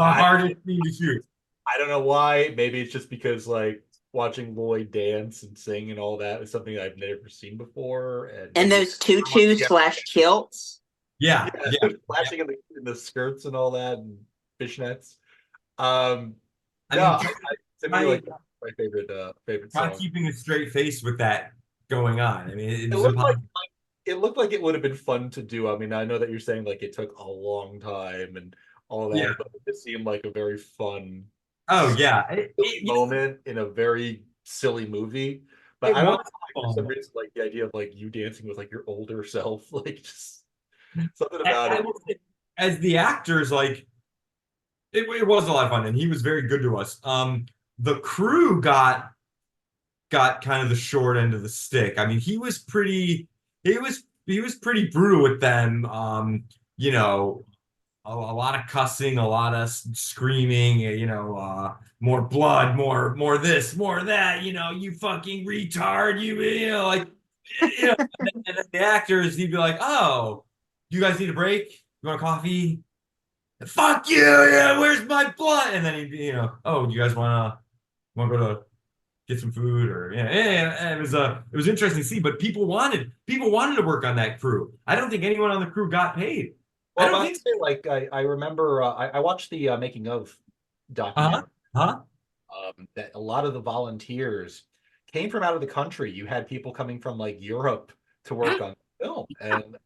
I hardest thing to shoot. I don't know why. Maybe it's just because like watching Lloyd dance and sing and all that is something I've never seen before, and And maybe those tutus yeah, slash kilts. Yeah, yeah, yeah. flashing in the skirts and all that and fishnets. Um, I no, mean, to me, like my favorite try song. keeping a straight face with that going on. I mean, it It was looked like impossible. it looked like it would have been fun to do. I mean, I know that you're saying like it took a long time and all Yeah. that, but it seemed like a very fun, Oh silly yeah. moment in a very silly movie. But It I don't know was why, for some fun. reason, like the idea of like you dancing with like your older self, like just something about it. As the actors, like it was a lot of fun, and he was very good to us. The crew got kind of the short end of the stick. I mean, he was pretty brutal with them. You know, a lot of cussing, a lot of screaming, more blood, more this, more that, you fucking retard, like, and then the actors, he'd be like, oh, you guys need a break? You want a coffee? Fuck you, yeah, where's my blood? And then he'd be, oh, you guys wanna go to get some food or yeah, it was interesting to see, but people wanted to work on that crew. I don't think anyone on the crew got paid. I Well, don't I think. say like I remember I watched the making of Uh-huh. documentary. Huh? That a lot of the volunteers came from out of the country. You had people coming from like Europe to work on film, and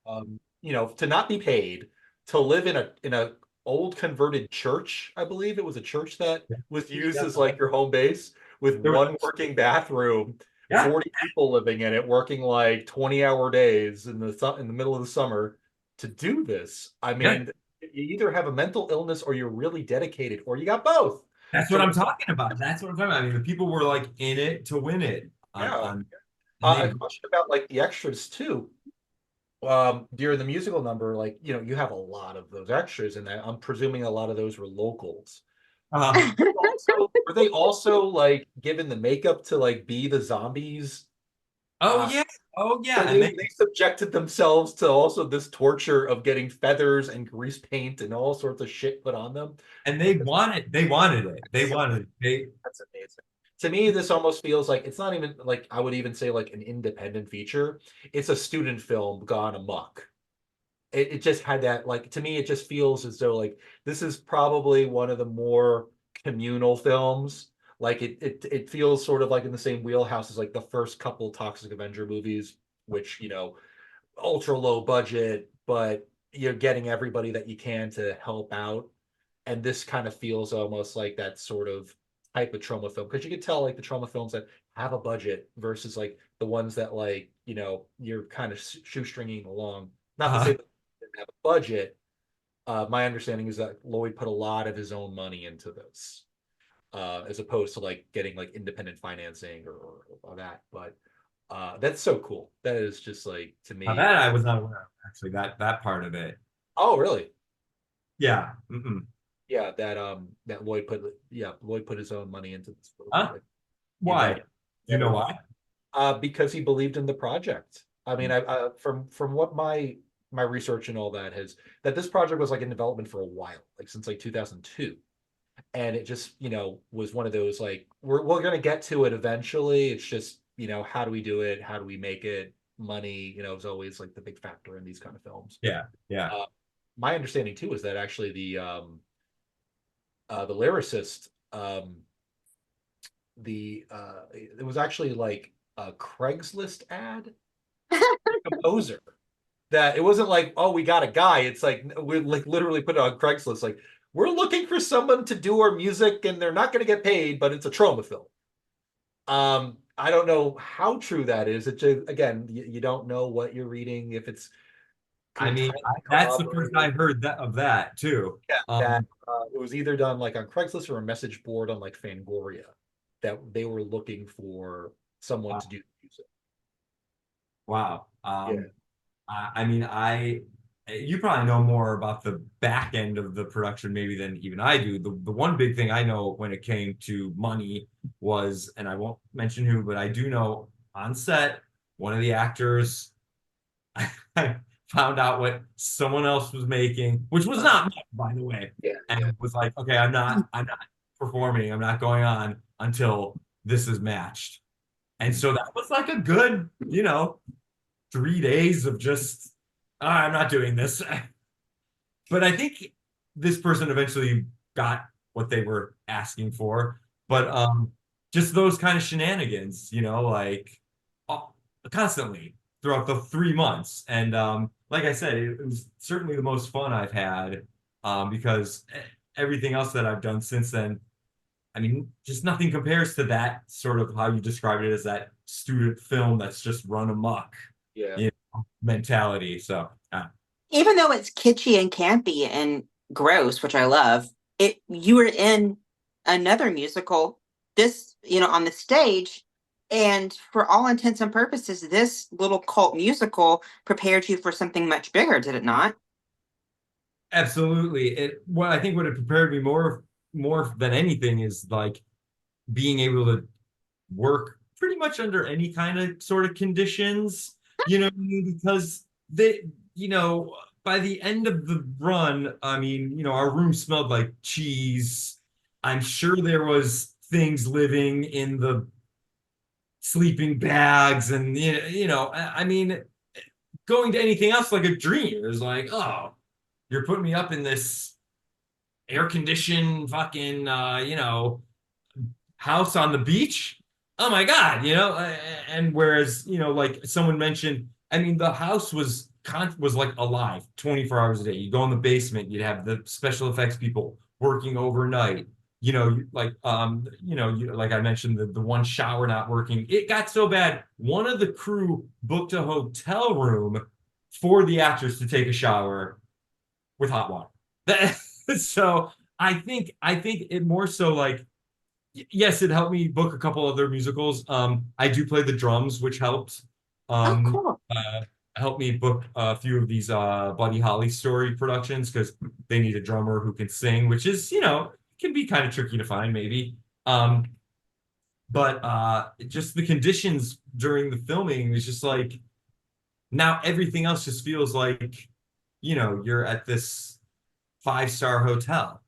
to not be paid, to live in a old converted church. I believe it was a church that was used Yeah. as like your home base with There was, one working bathroom, yeah, 40 people living in it, working like 20-hour days in the middle of the summer to do this. I yeah. mean, you either have a mental illness or you're really dedicated, or you got both. That's what To I'm talking about. That's what I'm talking about. I mean, the people were like in it to win it Yeah. and A they, question about like the extras too. During the musical number, like you have a lot of those extras, and I'm presuming a lot of those were locals. uh, Also, were they also like given the makeup to like be the zombies? oh Uh, yeah, oh so yeah. And they subjected themselves to also this torture of getting feathers and grease paint and all sorts of shit put on them. Because they wanted it. They that's wanted it. That's amazing. To me, this almost feels like it's not even like I would even say like an independent feature. It's a student film gone amok. It just had that like to me, it just feels as though like this is probably one of the more communal films. Like it feels sort of like in the same wheelhouse as like the first couple Toxic Avenger movies, which ultra low budget, but you're getting everybody that you can to help out. And this kind of feels almost like that sort of type of trauma film because you could tell like the trauma films that have a budget versus like the ones that like you're kind of shoestringing along. Not to say Uh, that they didn't have a budget. My understanding is that Lloyd put a lot of his own money into this, as opposed to like getting like independent financing or that. But that's so cool. That is just like to me that like, I was not aware of, actually, that part of it. oh really? Yeah. Mm-mm. Yeah, that Lloyd put his own money into this movie. Huh? Like you Why? never Do you know never why? because he believed in the project. I mean, from what my research and all that has that this project was like in development for a while, like since like 2002. And it just, was one of those like we're gonna get to it eventually. It's just, how do we do it? How do we make it? Money, is always like the big factor in these kind of films. Yeah. Yeah. Uh, my understanding too is that actually the lyricist it was actually like a Craigslist ad composer that it wasn't like, oh, we got a guy. It's like we like literally put it on Craigslist like we're looking for someone to do our music and they're not going to get paid, but it's a trauma film. I don't know how true that is. It just, again, you don't know what you're reading if it's I mean, entirely that's the first I corroborated. heard of that too. Yeah, that Um, it was either done like on Craigslist or a message board on like Fangoria that they were looking for someone uh, to do the music. wow. Yeah. I mean, you probably know more about the back end of the production maybe than even I do. The one big thing I know when it came to money was, and I won't mention who, but I do know on set, one of the actors I found out what someone else was making, which was not me, by the way, Yeah, yeah. and was like, okay, I'm not performing, I'm not going on until this is matched. And Mhm. so that was like a good, 3 days of just, I'm not doing this. But I think this person eventually got what they were asking for. But Yeah. just those kind of shenanigans, like constantly throughout the 3 months. And like I said, it was certainly the most fun I've had because everything else that I've done since then, I mean, just nothing compares to that sort of how you described it as that student film that's just run amok, Yeah. you know, mentality. So, Even though it's kitschy and campy and gross, which I love, it you were in another musical this, on the stage, and for all intents and purposes, this little cult musical prepared you for something much bigger, did it not? absolutely. What I think what it prepared me more than anything is like being able to work pretty much under any kind of sort of conditions, what I mean? Because they, by the end of the run, I mean, our room smelled like cheese. I'm sure there was things living in the sleeping bags and I mean, going to anything else like a dream. It was like, oh, you're putting me up in this air conditioned fucking house on the beach. Oh my God, and whereas, like someone mentioned, I mean, the house was like alive 24 hours a day. You go in the basement, you'd have the special effects people working overnight. Like I mentioned, the one shower not working. It got so bad. One of the crew booked a hotel room for the actors to take a shower with hot water. So I think it more so like yes, it helped me book a couple other musicals. I do play the drums, which helped. Oh, Um, cool. uh, Helped me book a few of these Buddy Holly story productions because they need a drummer who can sing, which is, can be kind of tricky to find maybe. But just the conditions during the filming is just like now everything else just feels like, you're at this five-star hotel,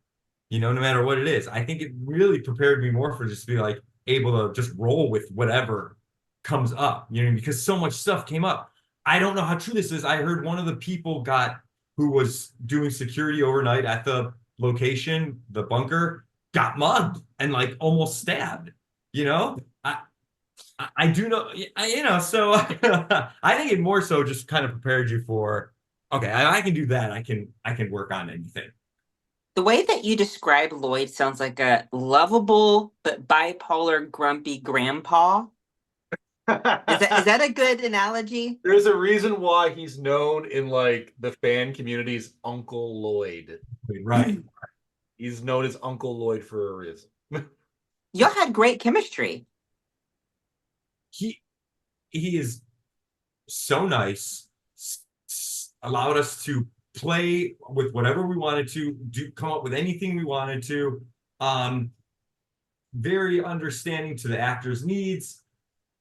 no matter what it is. I think it really prepared me more for just to be like able to just roll with whatever comes up, because so much stuff came up. I don't know how true this is. I heard one of the people who was doing security overnight at the location, the bunker, got mugged and like almost stabbed, you know? I do know, so I think it more so just kind of prepared you for, okay, I can do that. I can work on anything. The way that you describe Lloyd sounds like a lovable but bipolar, grumpy grandpa. Is that a good analogy? There's a reason why he's known in like the fan community's Uncle Lloyd. Right. He's known as Uncle Lloyd for a reason. Y'all had great chemistry. He he is so nice, allowed us to play with whatever we wanted to, come up with anything we wanted to. Um, Very understanding to the actors' needs.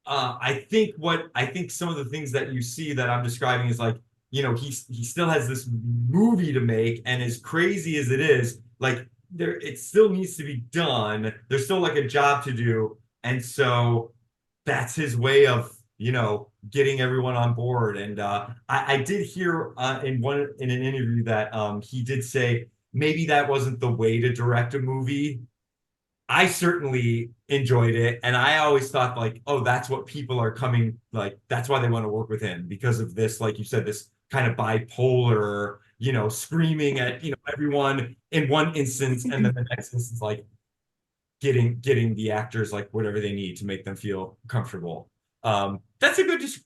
I think some of the things that you see that I'm describing is like, he still has this movie to make, and as crazy as it is, like it still needs to be done. There's still like a job to do, and so that's his way of getting everyone on board. And I did hear in an interview that he did say maybe that wasn't the way to direct a movie. I certainly enjoyed it, and I always thought like, oh, that's what people are coming like. That's why they want to work with him because of this, like you said, this kind of bipolar, screaming at everyone in one instance, and then the next instance, like getting the actors like whatever they need to make them feel comfortable. That's a good just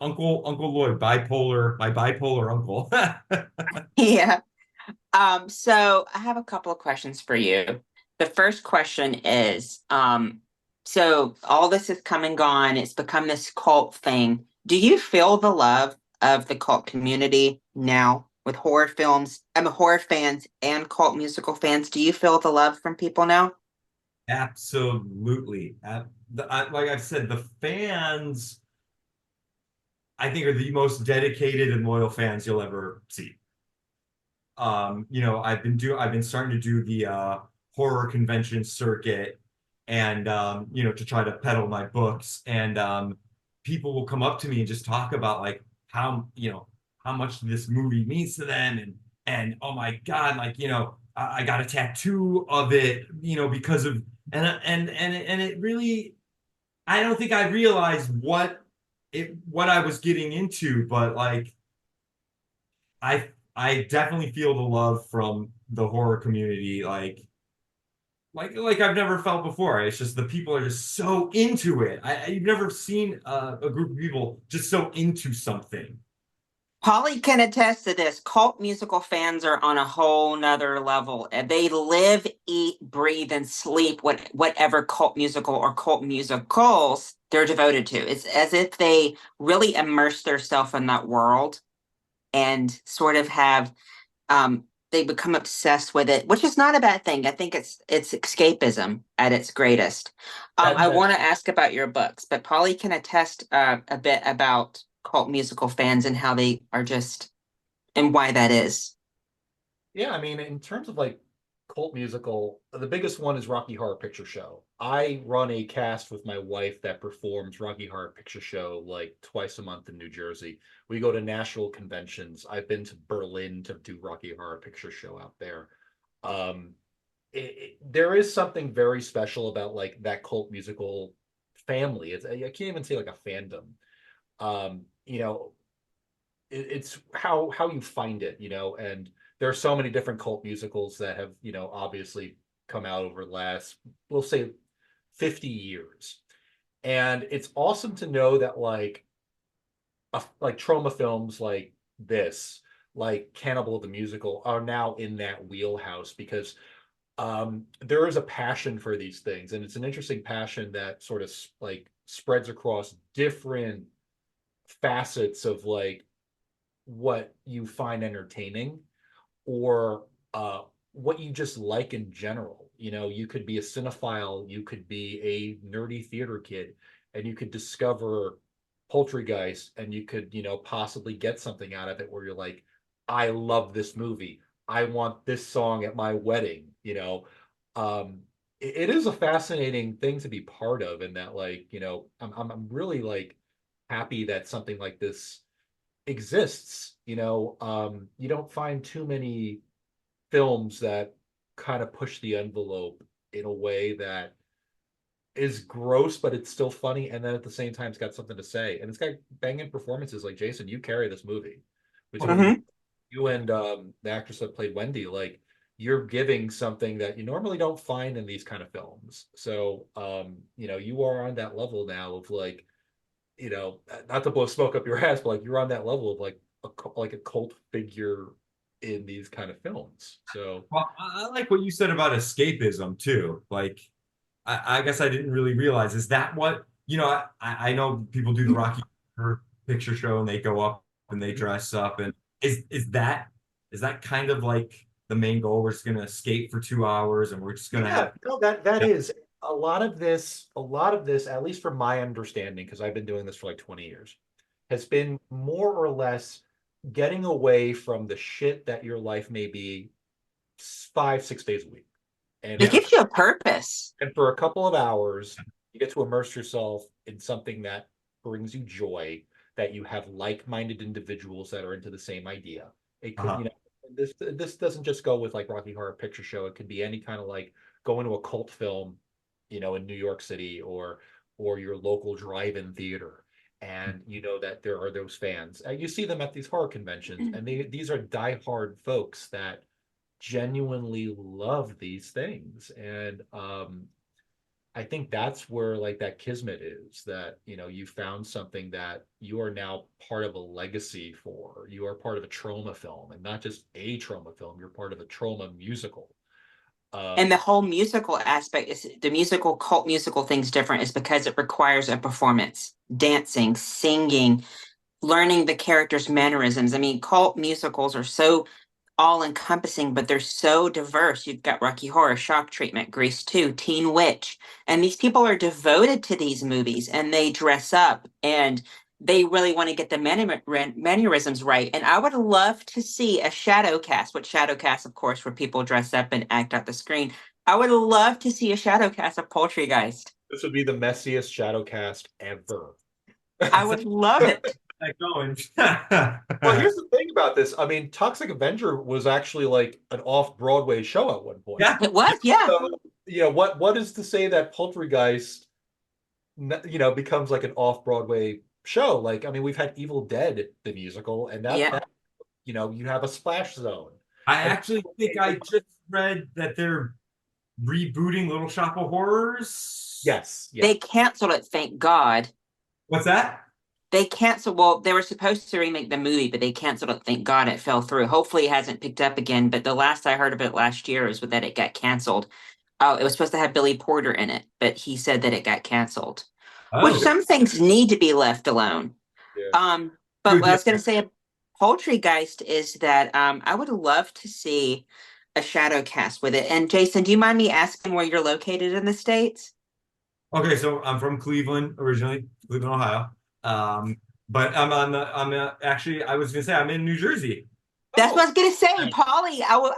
Uncle Lloyd, my bipolar uncle. Yeah. So I have a couple of questions for you. The first question is, so all this has come and gone, it's become this cult thing. Do you feel the love of the cult community now with horror films? I'm a horror fans and cult musical fans. Do you feel the love from people now? Absolutely. Like I've said, the fans, I think, are the most dedicated and loyal fans you'll ever see. I've been starting to do the horror convention circuit and to try to peddle my books. And people will come up to me and just talk about like how much this movie means to them and oh my God, like I got a tattoo of it, because of and it really I don't think I realized what what I was getting into, but like I definitely feel the love from the horror community, like I've never felt before. It's just the people are just so into it. You've never seen a group of people just so into something. Polly can attest to this. Cult musical fans are on a whole nother level. And they live, eat, breathe, and sleep whatever cult musical or cult musicals they're devoted to. It's as if they really immerse themselves in that world and sort of have they become obsessed with it, which is not a bad thing. I think it's escapism at its greatest. I That want to ask about your books, but Polly can attest a bit about cult musical fans and how they are just and why that is. Yeah, I mean, in terms of like cult musical, the biggest one is Rocky Horror Picture Show. I run a cast with my wife that performs Rocky Horror Picture Show like twice a month in New Jersey. We go to national conventions. I've been to Berlin to do Rocky Horror Picture Show out there. Um, there is something very special about like that cult musical family. I can't even say like a fandom. You know, it's how you find it, and there are so many different cult musicals that have, obviously come out over the last, we'll say 50 years. And it's awesome to know that like trauma films like this, like Cannibal the Musical, are now in that wheelhouse because there is a passion for these things, and it's an interesting passion that sort of like spreads across different facets of like what you find entertaining or what you just like in general. You could be a cinephile, you could be a nerdy theater kid, and you could discover Poultrygeist, and you could, possibly get something out of it where you're like, I love this movie. I want this song at my wedding. It is a fascinating thing to be part of, and that like, I'm really like happy that something like this exists. You don't find too many films that kind of push the envelope in a way that is gross, but it's still funny, and then at the same time, it's got something to say, and it's got banging performances. Like Jason, you carry this movie between Mhm. you and the actress that played Wendy. Like you're giving something that you normally don't find in these kind of films. So, you are on that level now of like, not to blow smoke up your ass, but like you're on that level of like a cult figure in these kind of films. So Well, I like what you said about escapism too. Like, I guess I didn't really realize, is that what, I know people do the Rocky Horror Picture Show and they go up and they dress up, and is that kind of like the main goal? We're just gonna escape for 2 hours and we're just gonna yeah, have, no, that yeah. is a lot of this, at least from my understanding, because I've been doing this for like 20 years, has been more or less getting away from the shit that your life may be 5, 6 days a week. And It Yeah. for gives you a purpose. And for a couple of hours, you get to immerse yourself in something that brings you joy, that you have like-minded individuals that are into the same idea. It could, Uh-huh. this doesn't just go with like Rocky Horror Picture Show. It could be any kind of like going to a cult film, in New York City or your local drive-in theater. And you know that there are those fans. And you see them at these horror conventions, and these are diehard folks that genuinely love these things. And I think that's where like that kismet is, that you found something that you are now part of a legacy for. You are part of a trauma film, and not just a trauma film, you're part of a trauma musical. And the um whole musical aspect is the musical cult musical thing's different is because it requires a performance, dancing, singing, learning the characters' mannerisms. I mean, cult musicals are so all encompassing, but they're so diverse. You've got Rocky Horror, Shock Treatment, Grease 2, Teen Witch. And these people are devoted to these movies and they dress up and they really want to get the mannerisms right. And I would love to see a shadow cast, which shadow cast, of course, where people dress up and act out the screen. I would love to see a shadow cast of Poultrygeist. this would be the messiest shadow cast ever. I would love it. Like going. Well, here's the thing about this. I mean, Toxic Avenger was actually like an off-Broadway show at one point. Yeah. It was, yeah. So, what is to say that Poultrygeist becomes like an off-Broadway show. Like, I mean, we've had Evil Dead, the musical, and Yeah. that you have a splash zone. I And actually think I just read that they're rebooting Little Shop of Horrors. yes, yeah. They canceled it, thank God. What's that? They canceled, well, they were supposed to remake the movie, but they canceled it. Thank God it fell through. Hopefully it hasn't picked up again. But the last I heard of it last year is that it got canceled. Oh, it was supposed to have Billy Porter in it, but he said that it got canceled. Which Oh, some things need to be left alone. Yeah. Um, but dude, what I yeah. was gonna say, Poultrygeist is that I would love to see a shadow cast with it. And Jason, do you mind me asking where you're located in the States? Okay, so I'm from Cleveland originally, Cleveland, Ohio. Um, but actually, I was gonna say I'm in New Jersey. That's what I Oh, was gonna say, nice. Polly. I will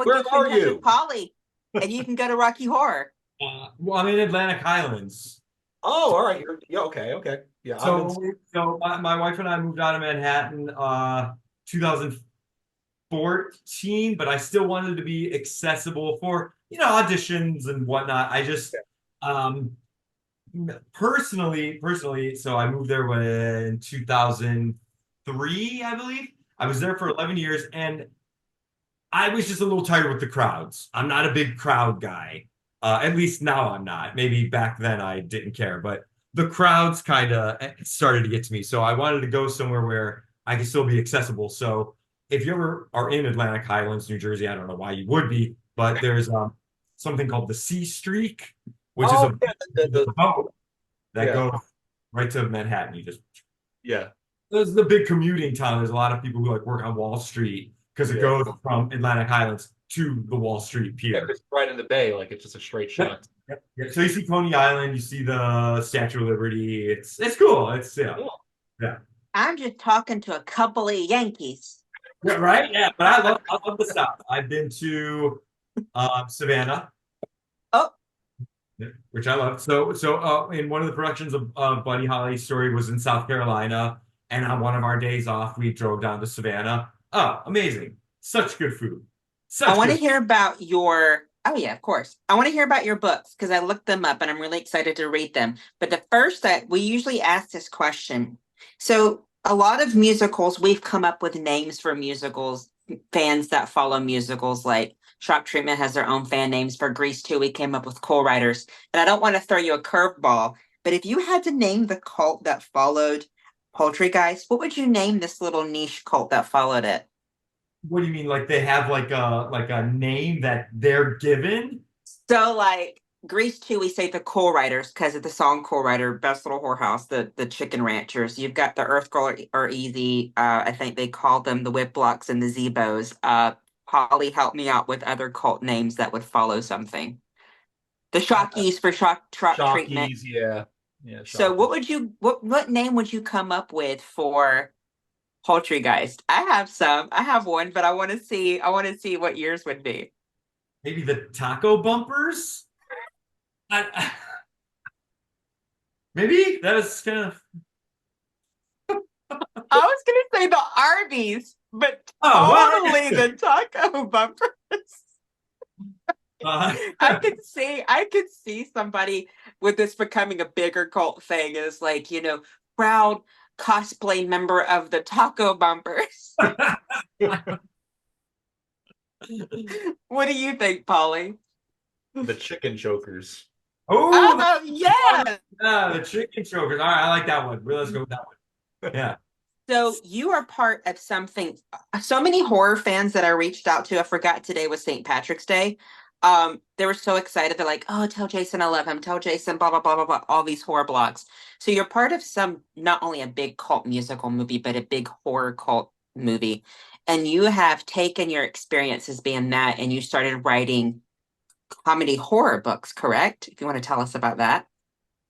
Where get you in are touch with you? Polly, and you can go to Rocky Horror. Well, I'm in Atlantic Highlands. Oh, all right. Yeah, okay, okay. Yeah, I'm in. So my wife and I moved out of Manhattan 2014, but I still wanted to be accessible for, auditions and whatnot. I just um personally, so I moved there in 2003, I believe. I was there for 11 years and I was just a little tired with the crowds. I'm not a big crowd guy. At least now I'm not. Maybe back then I didn't care, but the crowds kind of started to get to me. So I wanted to go somewhere where I could still be accessible. So if you ever are in Atlantic Highlands, New Jersey, I don't know why you would be, but there's something called the Sea Streak, which is Oh, a yeah, boat that yeah, goes right to Manhattan. You just yeah, This is a big commuting town. There's a lot of people who like work on Wall Street because it yeah. goes from Atlantic Highlands to the Wall Street Yeah, Pier. it's right in the bay, like it's just a straight Yep. shot. Yep. Yep. So you see Coney Island, you see the Statue of Liberty. It's cool. It's Cool. yeah. I'm just talking to a couple of Yankees. Yeah, right? Yeah, but I love the South. I've been to Savannah, Oh, which I love. So in one of the productions of Buddy Holly's story was in South Carolina, and on one of our days off, we drove down to Savannah. Oh, amazing! Such good food. I Such want to good. hear about your. Oh yeah, of course. I want to hear about your books because I looked them up and I'm really excited to read them. But the first that we usually ask this question. So a lot of musicals, we've come up with names for musicals, fans that follow musicals, like Shock Treatment has their own fan names. For Grease 2, we came up with co-writers. And I don't want to throw you a curveball, but if you had to name the cult that followed Poultrygeist, what would you name this little niche cult that followed it? What do you mean? Like they have like a name that they're given? So like Grease 2, we say the Cool Riders because of the song Cool Rider, Best Little Whorehouse, the Chicken Ranchers. You've got the Earth Girl or Easy. I think they called them the Whip Blocks and the Zebos. Polly helped me out with other cult names that would follow something. The Shockies for shock treatment. Shockies, yeah, yeah, So what Shockies. would you what name would you come up with for Poultrygeist? I have some. I have one, but I want to see what yours would be. Maybe the taco bumpers? I, maybe that is kind of. I was gonna say the Arby's, but Oh, totally well, the taco bumpers. uh, I could see somebody with this becoming a bigger cult thing is like, proud cosplay member of the taco bumpers. What do you think, Polly? The chicken chokers. oh, Oh yeah. the chicken chokers. All right, I like that one. Let's go with that one. Yeah. So you are part of something. So many horror fans that I reached out to. I forgot today was St. Patrick's Day. They were so excited. They're like, "Oh, tell Jason I love him. Tell Jason blah blah blah blah blah." All these horror blogs. So you're part of some, not only a big cult musical movie, but a big horror cult movie, and you have taken your experiences being that, and you started writing comedy horror books. Correct? If you want to tell us about that.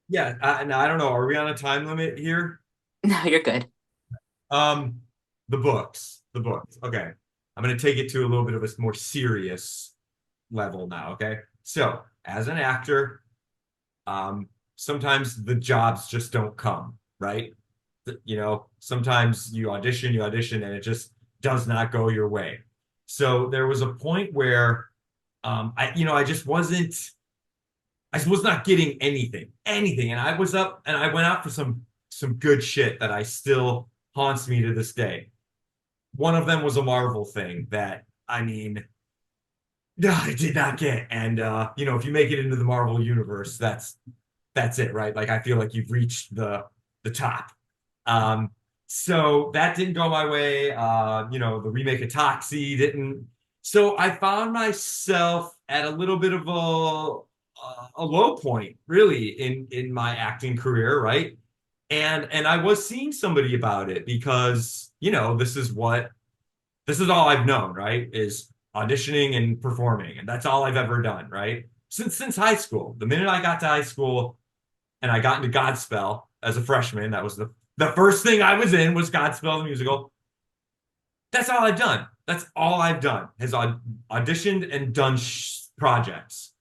Yeah. Now I don't know. Are we on a time limit here? No, you're good. Um, the books. The books. Okay. I'm gonna take it to a little bit of a more serious level now. Okay. So as an actor, sometimes the jobs just don't come, right? Sometimes you audition, and it just does not go your way. So there was a point where I was not getting anything. And I went out for some some good shit that I still haunts me to this day. One of them was a Marvel thing that, I mean, I did not get. And if you make it into the Marvel universe, that's it, right? Like I feel like you've reached the top. Um, so that didn't go my way. The remake of Toxie didn't. So I found myself at a little bit of a low point, really, in my acting career, right? And I was seeing somebody about it because, this is all I've known, right? Is auditioning and performing, and that's all I've ever done, right? Since high school. The minute I got to high school and I got into Godspell as a freshman, that was the first thing I was in was Godspell the musical. That's all I've done. That's all I've done has auditioned and done projects.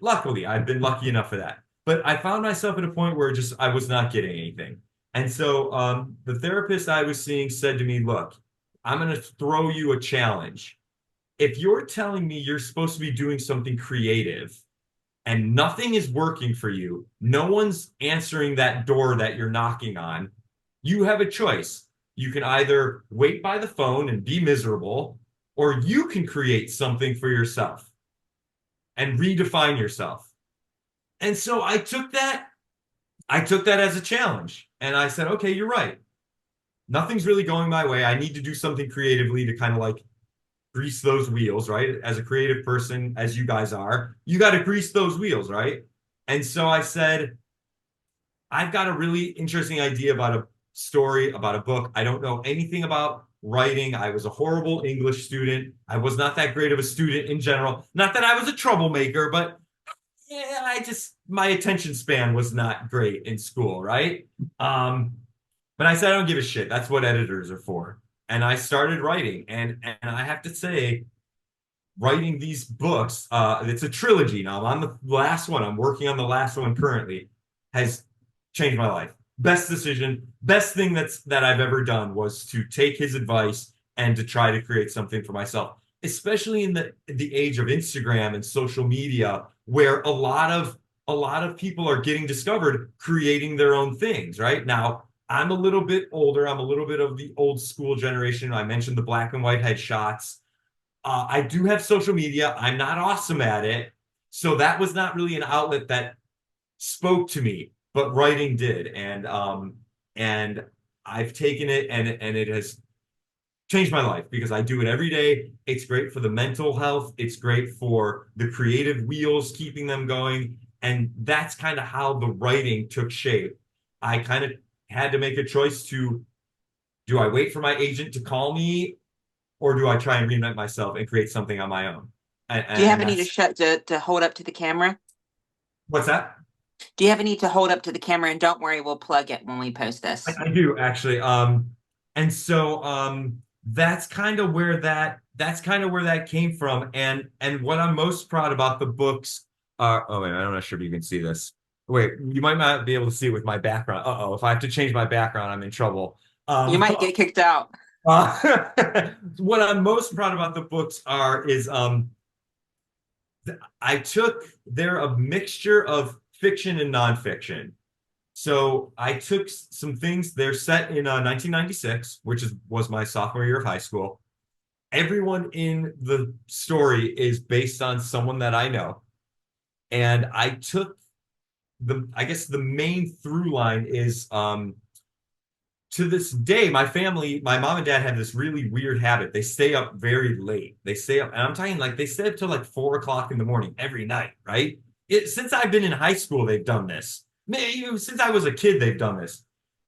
Luckily, I've been lucky enough for that. But I found myself at a point where just I was not getting anything. And so the therapist I was seeing said to me, look, I'm going to throw you a challenge. If you're telling me you're supposed to be doing something creative and nothing is working for you, no one's answering that door that you're knocking on, you have a choice. You can either wait by the phone and be miserable, or you can create something for yourself and redefine yourself. And so I took that as a challenge. And I said, okay, you're right. Nothing's really going my way. I need to do something creatively to kind of like grease those wheels, right? As a creative person, as you guys are, you got to grease those wheels, right? And so I said, I've got a really interesting idea about a story, about a book. I don't know anything about writing. I was a horrible English student. I was not that great of a student in general. Not that I was a troublemaker, but yeah, my attention span was not great in school, right? But I said, I don't give a shit. That's what editors are for. And I started writing. And I have to say, writing these books, it's a trilogy now. I'm on the last one. I'm working on the last one currently, has changed my life. Best decision, best thing that I've ever done was to take his advice and to try to create something for myself, especially in the age of Instagram and social media, where a lot of people are getting discovered creating their own things, right? Now, I'm a little bit older. I'm a little bit of the old school generation. I mentioned the black and white headshots. I do have social media. I'm not awesome at it. So that was not really an outlet that spoke to me, but writing did. And I've taken it and it has changed my life because I do it every day. It's great for the mental health. It's great for the creative wheels, keeping them going. And that's kind of how the writing took shape. I kind of had to make a choice do I wait for my agent to call me or do I try and reinvent myself and create something on my own? Do you have And any that's to hold up to the camera? what's that? Do you have any to hold up to the camera? And don't worry, we'll plug it when we post I, this. I do actually. And so that's kind of where that came from. And what I'm most proud about the books are, oh wait, I'm not sure if you can see this. Wait, you might not be able to see it with my background. Uh-oh, if I have to change my background, I'm in trouble. You might get kicked out. What I'm most proud about the books is they're a mixture of fiction and nonfiction. So I took some things, they're set in 1996, which was my sophomore year of high school. Everyone in the story is based on someone that I know. And I took I guess the main through line is to this day, my mom and dad have this really weird habit. They stay up very late. They stay up, and I'm talking like they stay up till like 4 o'clock in the morning every night, right? Since I've been in high school, they've done this. Maybe since I was a kid, they've done this.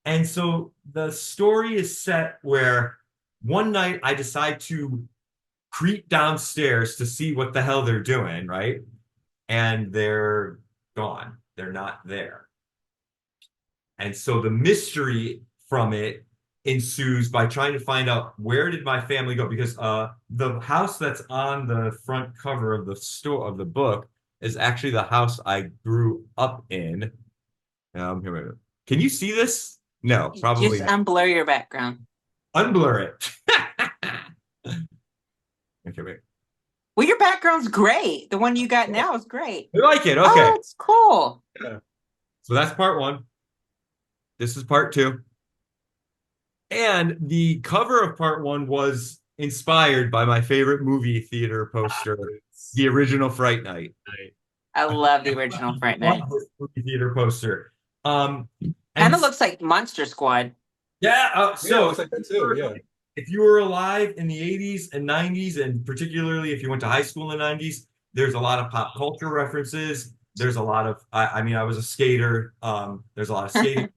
And so the story is set where one night I decide to creep downstairs to see what the hell they're doing, right? And they're gone. They're not there. And so the mystery from it ensues by trying to find out where did my family go because the house that's on the front cover of the book is actually the house I grew up in. Here, can you see this? No, probably Just not. unblur your background. Unblur it. Okay, wait. Well, your background's great. The one you got now is great. You like it? Oh, Okay. it's cool. So that's part one. This is part two. And the cover of part one was inspired by my favorite movie theater poster, the original Fright Night. I love the original Fright Night. Love this movie theater poster. Kind And of looks like Monster Squad. yeah, Yeah, it so looks like that too. Yeah. if you were alive in the 80s and 90s, and particularly if you went to high school in the 90s, there's a lot of pop culture references. There's a lot of, I mean, I was a skater. There's a lot of skating.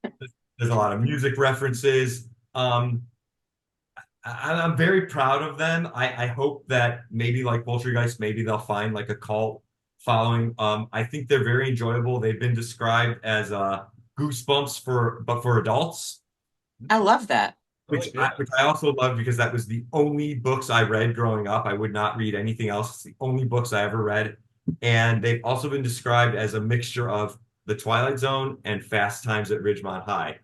There's a lot of music references. I'm very proud of them. I hope that maybe like Poultrygeist, maybe they'll find like a cult following. I think they're very enjoyable. They've been described as Goosebumps for adults, I love that. which I also love because that was the only books I read growing up. I would not read anything else. It's the only books I ever read. And they've also been described as a mixture of The Twilight Zone and Fast Times at Ridgemont High.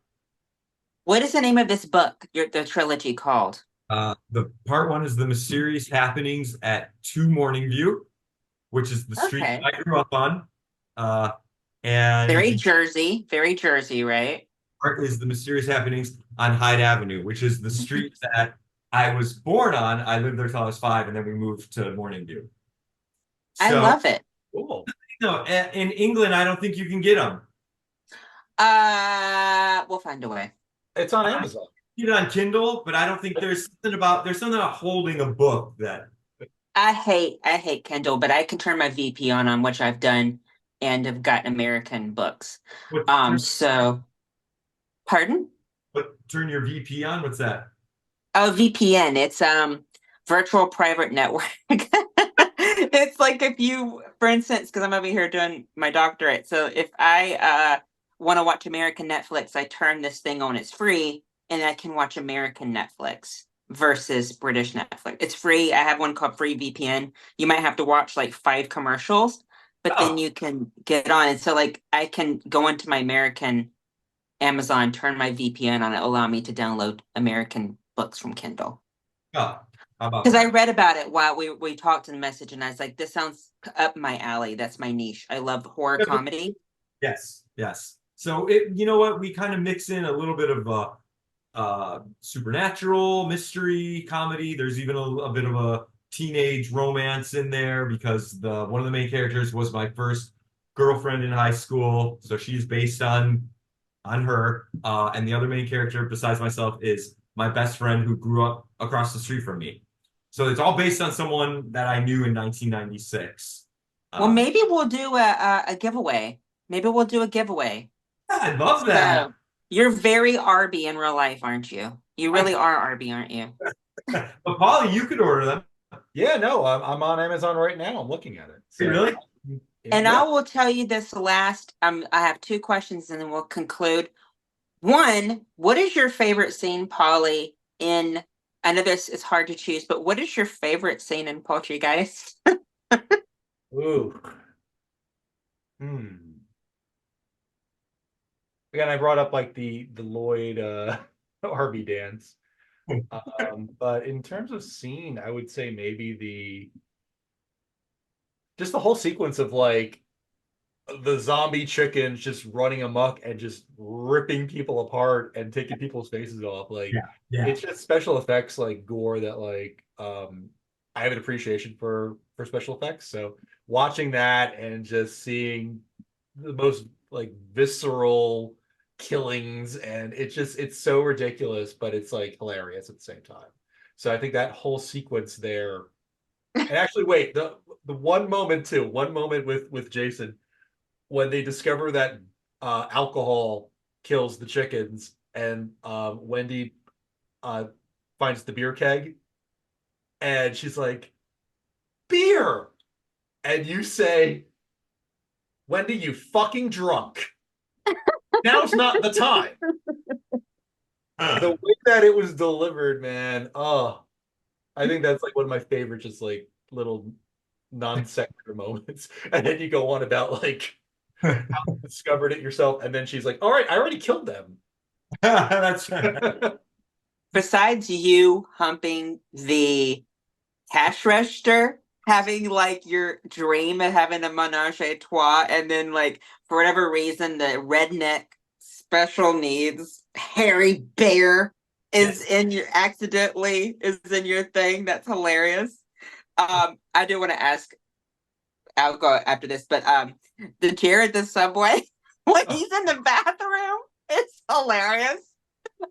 What is the name of this book, the trilogy called? The part one is The Mysterious Happenings at 2 Morning View, which is the street Okay. I grew up on. And Very the Jersey, right? part is The Mysterious Happenings on Hyde Avenue, which is the street that I was born on. I lived there till I was 5, and then we moved to Morning View. I So, love it. Cool. no, in England, I don't think you can get them. We'll find a way. It's on Amazon. You get it on Kindle, but I don't think there's something about holding a book that. I hate Kindle, but I can turn my VP on which I've done and have gotten American books. So pardon? Turn your VP on? What's that? Oh, VPN. It's virtual private network. It's like if you, for instance, because I'm over here doing my doctorate. So if I want to watch American Netflix, I turn this thing on, it's free, and I can watch American Netflix versus British Netflix. It's free. I have one called Free VPN. You might have to watch like 5 commercials, but then you can get on. And so like I can go into my American Amazon, turn my VPN on, it allow me to download American books from Kindle. Oh, how about Because I that? read about it while we talked in the message, and I was like, this sounds up my alley. That's my niche. I love horror comedy. Yes, yes. So you know what? We kind of mix in a little bit of supernatural mystery comedy. There's even a bit of a teenage romance in there because one of the main characters was my first girlfriend in high school, so she's based on her. And the other main character besides myself is my best friend who grew up across the street from me. So it's all based on someone that I knew in 1996. Well, maybe we'll do a giveaway. Maybe we'll do a giveaway. I'd love that. So, you're very Arby in real life, aren't you? You really are Arby, aren't you? But Polly, you could order them. Yeah, no, I'm on Amazon right now. I'm looking at it. So, Really? And yeah. I will tell you this last. I have 2 questions, and then we'll conclude. One, what is your favorite scene, Polly? I know this is hard to choose, but what is your favorite scene in Poultrygeist? Ooh. Again, I brought up like the Lloyd Arby dance. But in terms of scene, I would say maybe just the whole sequence of like the zombie chickens just running amok and just ripping people apart and taking people's faces off. Like it's just special effects, like gore, that like I have an appreciation for special effects. So watching that and just seeing the most like visceral killings, and it's so ridiculous, but it's like hilarious at the same time. So I think that whole sequence there. And actually, wait, the one moment with Jason when they discover that alcohol kills the chickens, and Wendy finds the beer keg, and she's like, "Beer," and you say, "Wendy, you fucking drunk. Now's not the time." The way that it was delivered, man. Oh, I think that's like one of my favorite, just like little non sequitur moments. And then you go on about like how you discovered it yourself, and then she's like, "All right, I already killed them." That's Besides you humping the cash register, having like your dream of having a menage a trois, and then like for whatever reason the redneck special needs hairy bear is in your thing. That's hilarious. I do want to ask, I'll go after this, but the chair at the subway when he's in the bathroom, it's hilarious.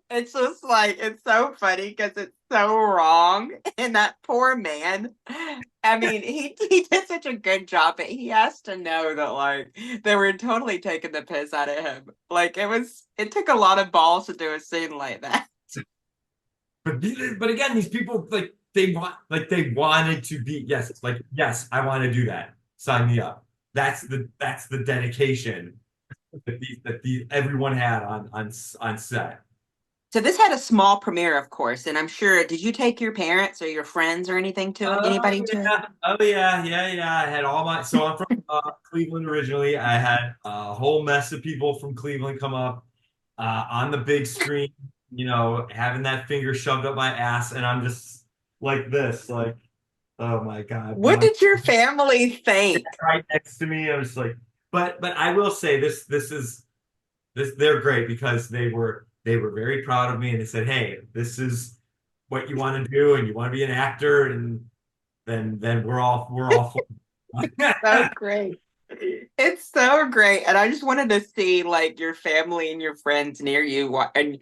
It's just like it's so funny because it's so wrong. And that poor man. I mean, he did such a good job, but he has to know that like they were totally taking the piss out of him. Like it took a lot of balls to do a scene like that. But again, these people they wanted to be yes, it's like yes, I want to do that. Sign me up. That's the dedication that everyone had on set. So this had a small premiere, of course, and I'm sure. Did you take your parents or your friends or anything to it? Oh Anybody to it? yeah, oh yeah, yeah. I had all my so I'm from Cleveland originally. I had a whole mess of people from Cleveland come up on the big screen, having that finger shoved up my ass, and I'm just like this, like, oh my God, What did your family think? right next to me. I was like, but I will say this they're great because they were very proud of me and they said, hey, this is what you want to do and you want to be an actor and then we're all for So great. It's so great. And I just wanted to see like your family and your friends near you and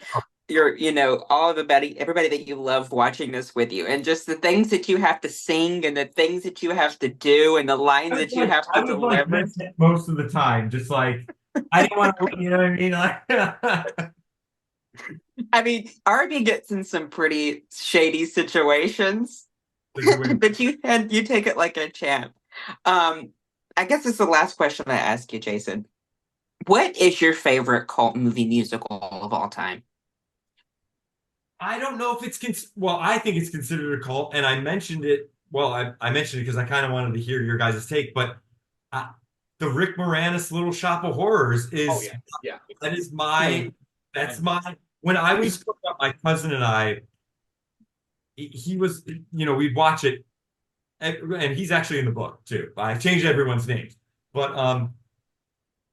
your, everybody that you love watching this with you and just the things that you have to sing and the things that you have to do and the lines that you have I to was like deliver. this most of the time, just like I didn't want to, you know what I mean? Like, I mean, Arby gets in some pretty shady situations, but you take it like a champ. Um, I guess it's the last question I ask you, Jason. What is your favorite cult movie musical of all time? I don't know if well, I think it's considered a cult, and I mentioned it. Well, I mentioned it because I kind of wanted to hear your guys' take, but uh, the Rick Moranis Little Shop of Horrors Oh is yeah, yeah. that is Hmm. that's my when I was growing up, my cousin and I, he was, we'd watch it, and he's actually in the book too. I changed everyone's names, but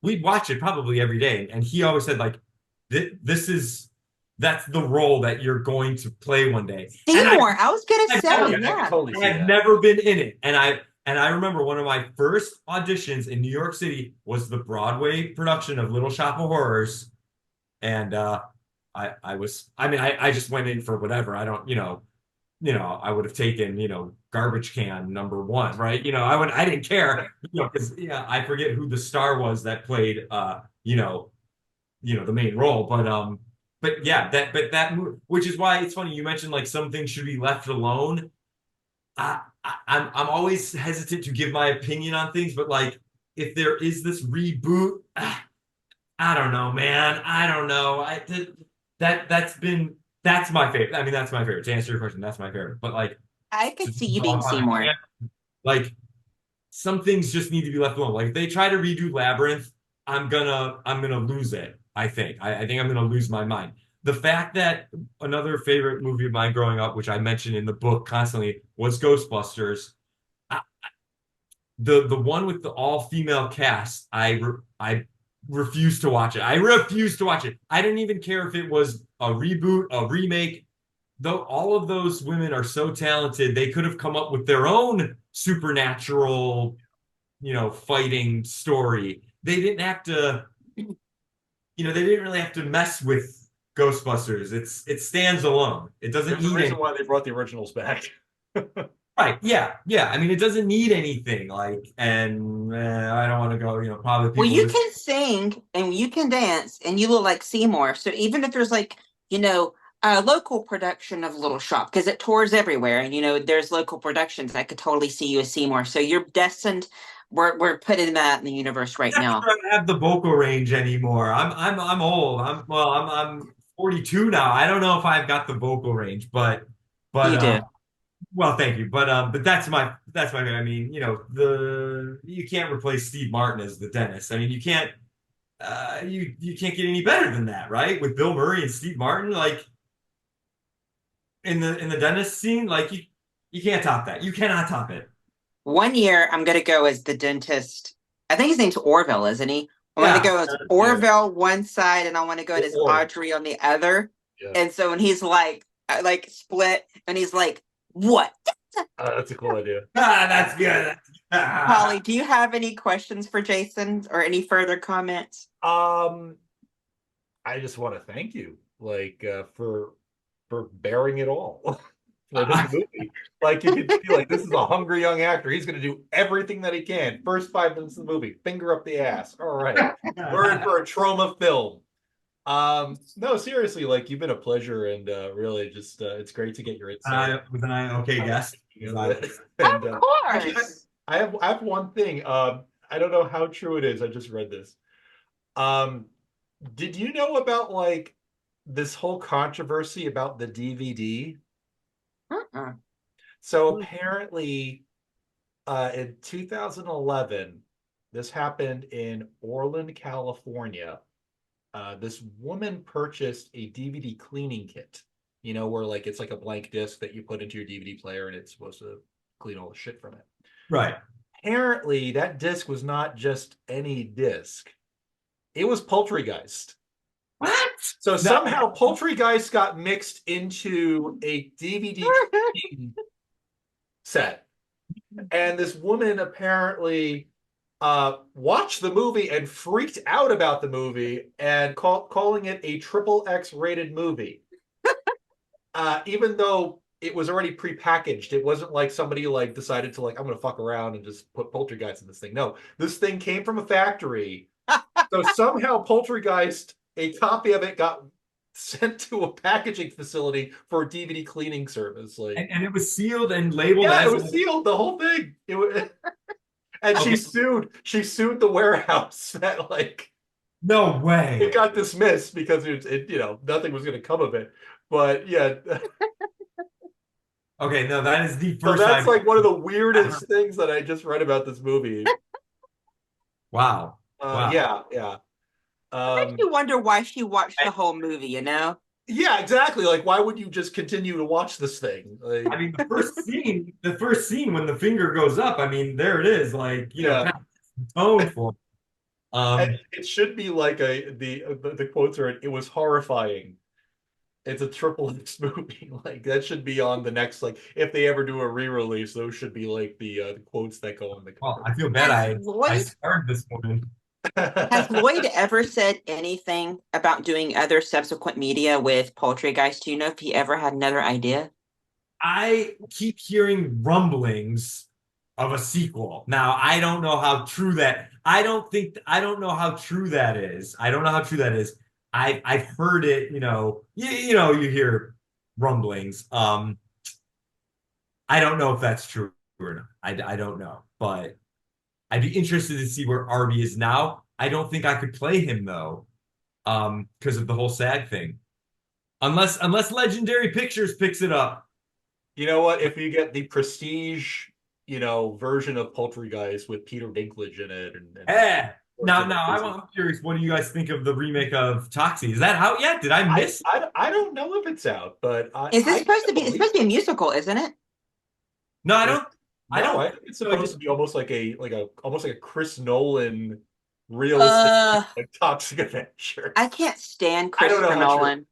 we'd watch it probably every day, and he always said like, "This is that's the role that you're going to play one day." And Seymour, I was gonna I've Oh say, yeah, I can yeah. totally see have that. never been in it, and I remember one of my first auditions in New York City was the Broadway production of Little Shop of Horrors, and I just went in for whatever. I don't, I would have taken, garbage can number one, right? I didn't care, because yeah, I forget who the star was that played, the main role, but yeah, which is why it's funny you mentioned like some things should be left alone. I'm always hesitant to give my opinion on things, but like if there is this reboot, I don't know, man. I don't know. That's my favorite. I mean, that's my favorite. To answer your question, that's my favorite. But like I could to see you go being off on a Seymour. tangent, like some things just need to be left alone. Like if they try to redo Labyrinth, I'm gonna lose it. I think I'm gonna lose my mind. The fact that another favorite movie of mine growing up, which I mentioned in the book constantly, was Ghostbusters. I, the one with the all female cast, I refuse to watch it. I refuse to watch it. I didn't even care if it was a reboot, a remake. Though all of those women are so talented, they could have come up with their own supernatural, fighting story. They didn't have to, they didn't really have to mess with Ghostbusters. It stands alone. It doesn't There's a need reason any. why they brought the originals back. Right. Yeah. Yeah. I mean, it doesn't need anything like, and I don't want to go, probably Well, people you just, can sing and you can dance and you look like Seymour. So even if there's like, a local production of Little Shop, because it tours everywhere and there's local productions, I could totally see you as Seymour. So you're destined. We're putting that in the universe right I'm not now. sure I have the vocal range anymore. I'm old. I'm 42 now. I don't know if I've got the vocal range, but You do. well, thank you. But that's my I mean, you can't replace Steve Martin as the dentist. I mean, you can't get any better than that, right? With Bill Murray and Steve Martin, like in the dentist scene, like you can't top that. You cannot top it. One year I'm gonna go as the dentist. I think his name's Orville, isn't he? I want to Yeah. go as Orville one side, and I want to go as Or Audrey on the other. yeah, And so when he's like split, and he's like, "What?" that's a cool idea. That's good. Holly, do you have any questions for Jason or any further comments? I just want to thank you, like, for bearing it all for this movie. Like, you can feel like this is a hungry young actor. He's going to do everything that he can. First 5 minutes of the movie, finger up the ass. All right, we're in for a trauma film. No, seriously, like, you've been a pleasure, and really, just it's great to get your insight. Was an okay guess? And, Of actually, course. I have one thing. I don't know how true it is. I just read this. Um, did you know about, like, this whole controversy about the DVD? Uh-uh. So apparently, in 2011, this happened in Orland, California. This woman purchased a DVD cleaning kit, where, like, it's like a blank disc that you put into your DVD player and it's supposed to clean all the shit from it. Right. Apparently, that disc was not just any disc. It was Poultrygeist. What? So somehow Poultrygeist got mixed into a DVD set. And this woman apparently watched the movie and freaked out about the movie and calling it a triple X rated movie. Even though it was already prepackaged, it wasn't like somebody, like, decided to, like, I'm gonna fuck around and just put Poultrygeist in this thing. No, this thing came from a factory. So somehow Poultrygeist, a copy of it, got sent to a packaging facility for a DVD cleaning service. Like, And it was sealed and labeled yeah, as it was sealed, the whole thing. And Okay. she sued the warehouse that, like, No way. it got dismissed because nothing was going to come of it. But yeah, Okay, no, that is the so first that's time. like one of the weirdest things that I just read about this movie. Wow. Wow. Yeah. Makes you wonder why she watched the whole movie, you know? Yeah, exactly. Like, why would you just continue to watch this thing? Like, I mean, the first scene when the finger goes up, I mean, there it is, like, yeah. kind of toned for. It should be like the quotes are, it was horrifying. It's a triple X movie. Like, that should be on the next, like, if they ever do a re-release, those should be like the quotes that go on the Well, cover. I feel bad. Has I Lloyd started this morning. has Lloyd ever said anything about doing other subsequent media with Poultrygeist? Do you know if he ever had another idea? I keep hearing rumblings of a sequel. Now, I don't know how true that. I don't know how true that is. I don't know how true that is. I've heard it. You hear rumblings. I don't know if that's true or not. I don't know, but I'd be interested to see where Arby is now. I don't think I could play him though, because of the whole SAG thing. Unless Legendary Pictures picks it up. You know what? If you get the prestige, version of Poultrygeist with Peter Dinklage in it, and Eh. I'm curious. What do you guys think of the remake of Toxie? Is that out yet? Did I miss? I don't know if it's out, but Is this supposed to be? It's supposed to be a musical, isn't it? No, I don't. No, I think it's supposed to be almost like a Chris Nolan realistic, like, Toxic Avenger. I can't stand I don't know Christopher how Nolan.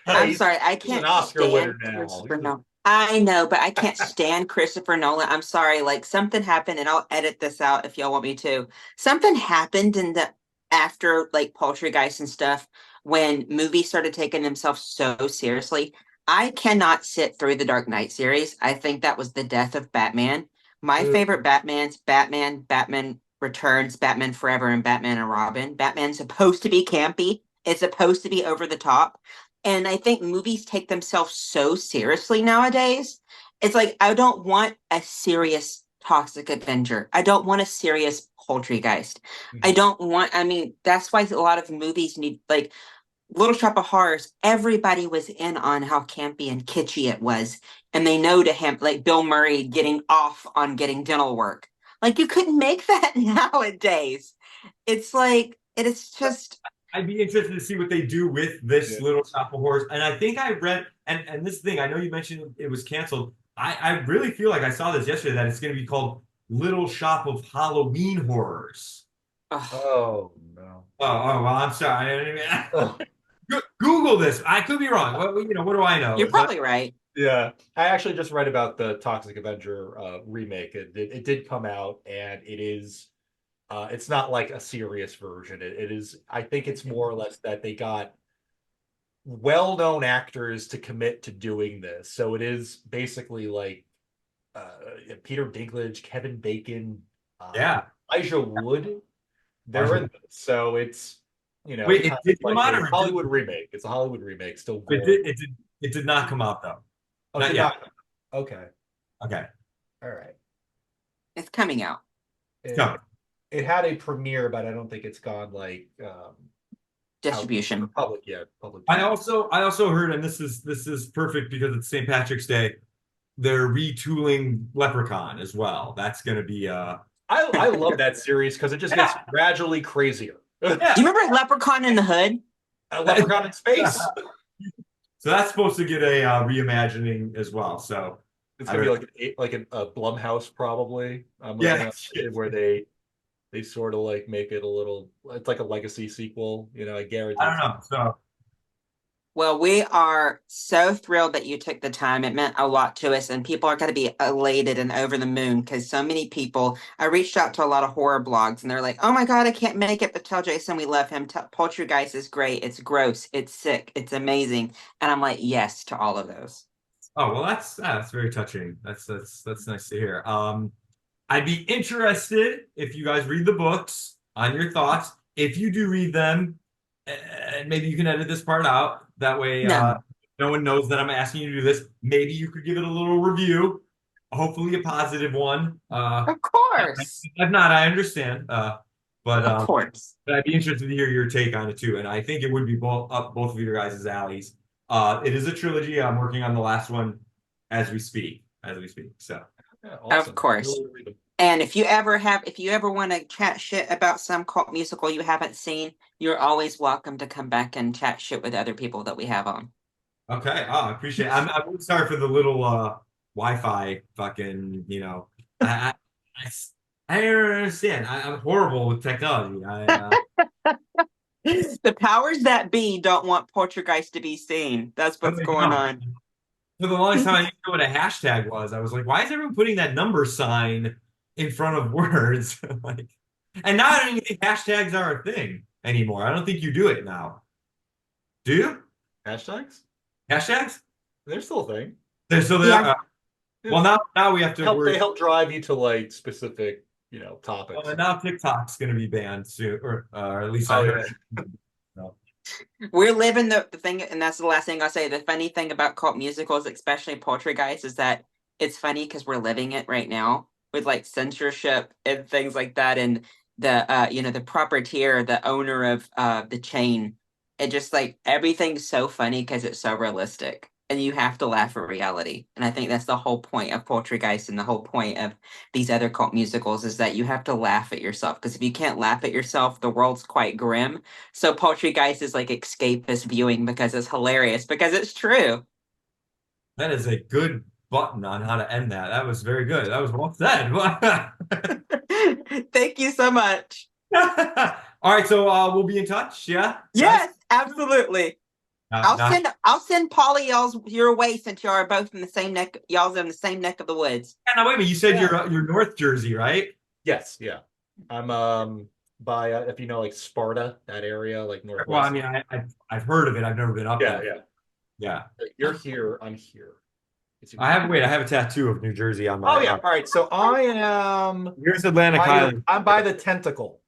Hey, I'm sorry, I he's an can't Oscar winner stand now. Christopher Nolan. I know, but I can't stand Christopher Nolan. I'm sorry, like something happened, and I'll edit this out if y'all want me to. Something happened in the after like Poultrygeist and stuff when movies started taking themselves so seriously. I cannot sit through the Dark Knight series. I think that was the death of Batman. My favorite Batman's Batman, Batman Returns, Batman Forever, and Batman and Robin. Batman's supposed to be campy. It's supposed to be over the top. And I think movies take themselves so seriously nowadays. It's like, I don't want a serious Toxic Avenger. I don't want a serious Poultrygeist. I don't want, I mean, that's why a lot of movies need, like, Little Shop of Horrors, everybody was in on how campy and kitschy it was. And they know to him, like Bill Murray getting off on getting dental work. Like, you couldn't make that nowadays. It's like, it is just. I'd be interested to see what they do with this Little Shop of Horrors. And I think I read, and this thing, I know you mentioned it was canceled. I really feel like I saw this yesterday that it's going to be called Little Shop of Halloween Horrors. Ugh. Oh no. well, I'm sorry. I didn't Oh, Google this. I could be wrong. What do I You're know? But probably right. yeah. I actually just read about the Toxic Avenger remake. It did come out, and it is it's not like a serious version. It is, I think it's more or less that they got well-known actors to commit to doing this. So it is basically like uh, Peter Dinklage, Kevin Bacon, yeah. Elijah Wood. They're in Marshall. this. So it's, Wait, it's it kind of did come like out a or it did? Hollywood remake. It's a Hollywood remake, still It gory. did. It did not come out though. Oh, Not did yet. not. Okay. Okay. All right. It's coming out. It's It, coming. it had a premiere, but I don't think it's gone like out to the Distribution. public yet. Public I view. also I also heard, and this is perfect because it's St. Patrick's Day. They're retooling Leprechaun as well. That's going to be I love that series because it just gets yeah, gradually crazier. Do yeah. you remember Leprechaun in the Hood? A Leprechaun in space. So that's supposed to get a reimagining as well. So It's I gonna be don't, like a Blumhouse probably. I'm looking yeah, at it where they sort of like make it a little. It's like a legacy sequel. I I guarantee don't it's know. So Well, we are so thrilled that you took the time. It meant a lot to us, and people are going to be elated and over the moon because so many people. I reached out to a lot of horror blogs, and they're like, "Oh my God, I can't make it, but tell Jason we love him. Poultrygeist is great. It's gross. It's sick. It's amazing." And I'm like, "Yes" to all of those. oh well, that's very touching. That's nice to hear. I'd be interested if you guys read the books on your thoughts. If you do read them, and maybe you can edit this part out. That way, No, no one knows that I'm asking you to do this. Maybe you could give it a little review, hopefully a positive one. of course, If not, I understand. But of course. but I'd be interested to hear your take on it too. And I think it would be both up both of your guys' alleys. It is a trilogy. I'm working on the last one as we speak. As we speak. So. yeah, Of awesome. course. And if you ever want to chat shit about some cult musical you haven't seen, you're always welcome to come back and chat shit with other people that we have on. Okay. Oh, I appreciate it. I'm really sorry for the little Wi-Fi fucking, I, I don't understand. I'm horrible with technology. The powers that be don't want Poltergeist to be seen. That's I what's don't going know. on. For the longest time, I didn't know what a hashtag was. I was like, why is everyone putting that number sign in front of words? Like, and now I don't even think hashtags are a thing anymore. I don't think you do it now. Do you? Hashtags? Hashtags? They're still a thing. They're still there. Yeah. Well, now we have to Help worry. they help drive you to like specific, topics. Well, now TikTok's going to be banned soon, or at least Oh I yeah. heard. So, We're living the thing, and that's the last thing I'll say. The funny thing about cult musicals, especially Poltergeist, is that it's funny because we're living it right now with like censorship and things like that, and the proprietor, the owner of the chain. It just like everything's so funny because it's so realistic, and you have to laugh at reality. And I think that's the whole point of Poltergeist and the whole point of these other cult musicals is that you have to laugh at yourself because if you can't laugh at yourself, the world's quite grim. So Poultrygeist is like escapist viewing because it's hilarious, because it's true. that is a good button on how to end that. That was very good. That was well said. Thank you so much. All right, so we'll be in touch. Yeah, guys. Yes, absolutely. Uh, now, I'll send Polly y'all's your way since y'all are both in the same neck. Y'all's in the same neck of the woods. now wait a minute. You said Yeah. you're North Jersey, right? Yes, yeah. I'm by if you know like Sparta, that area, like Well, I northwest. mean, I've heard of it. I've never been up Yeah, there. yeah. Yeah. You're here, I'm here. I have a tattoo of New Jersey on my. Oh yeah. All right. So I am Here's Atlantic Highlands. I'm by the tentacle.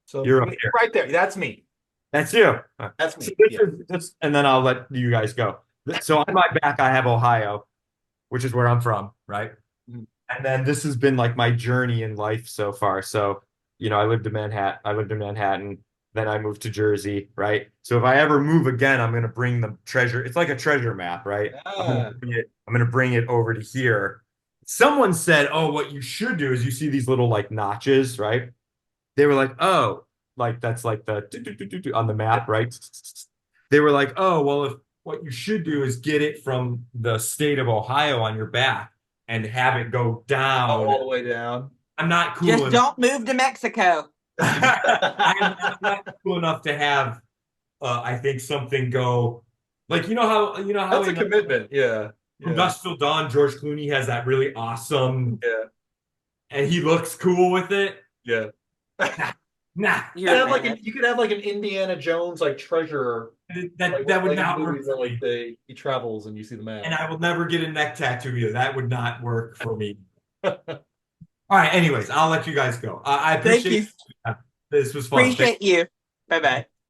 So You're up here. right there. That's me. That's you. That's So me. this Yeah. is this, and then I'll let you guys go. So on my back, I have Ohio, which is where I'm from, right? Mhm. And then this has been like my journey in life so far. So, I lived in Manhattan. Then I moved to Jersey, right? So if I ever move again, I'm gonna bring the treasure. It's like a treasure map, right? Yeah. I'm gonna bring it over to here. Someone said, "Oh, what you should do is you see these little like notches, right?" They were like, "Oh, like that's like the on the map, right?" They were like, "Oh, well, if what you should do is get it from the state of Ohio on your back and have it go All down." the way down. I'm not cool Just enough. don't move to Mexico. I'm not cool enough to have, I think something go like you know how That's a in commitment. Yeah. From Yeah. Dusk Till Dawn, George Clooney has that really awesome, Yeah. and he looks cool with it. Yeah. Nah, nah, You're a man. You could have like an Indiana Jones like treasure, that that would like in not work movies that for like me. he travels and you see the And map. I will never get a neck tattoo either. That would not work for me. All right. Anyways, I'll let you guys go. I Thank appreciate you. it. This was fun. Thank Appreciate you. Bye bye.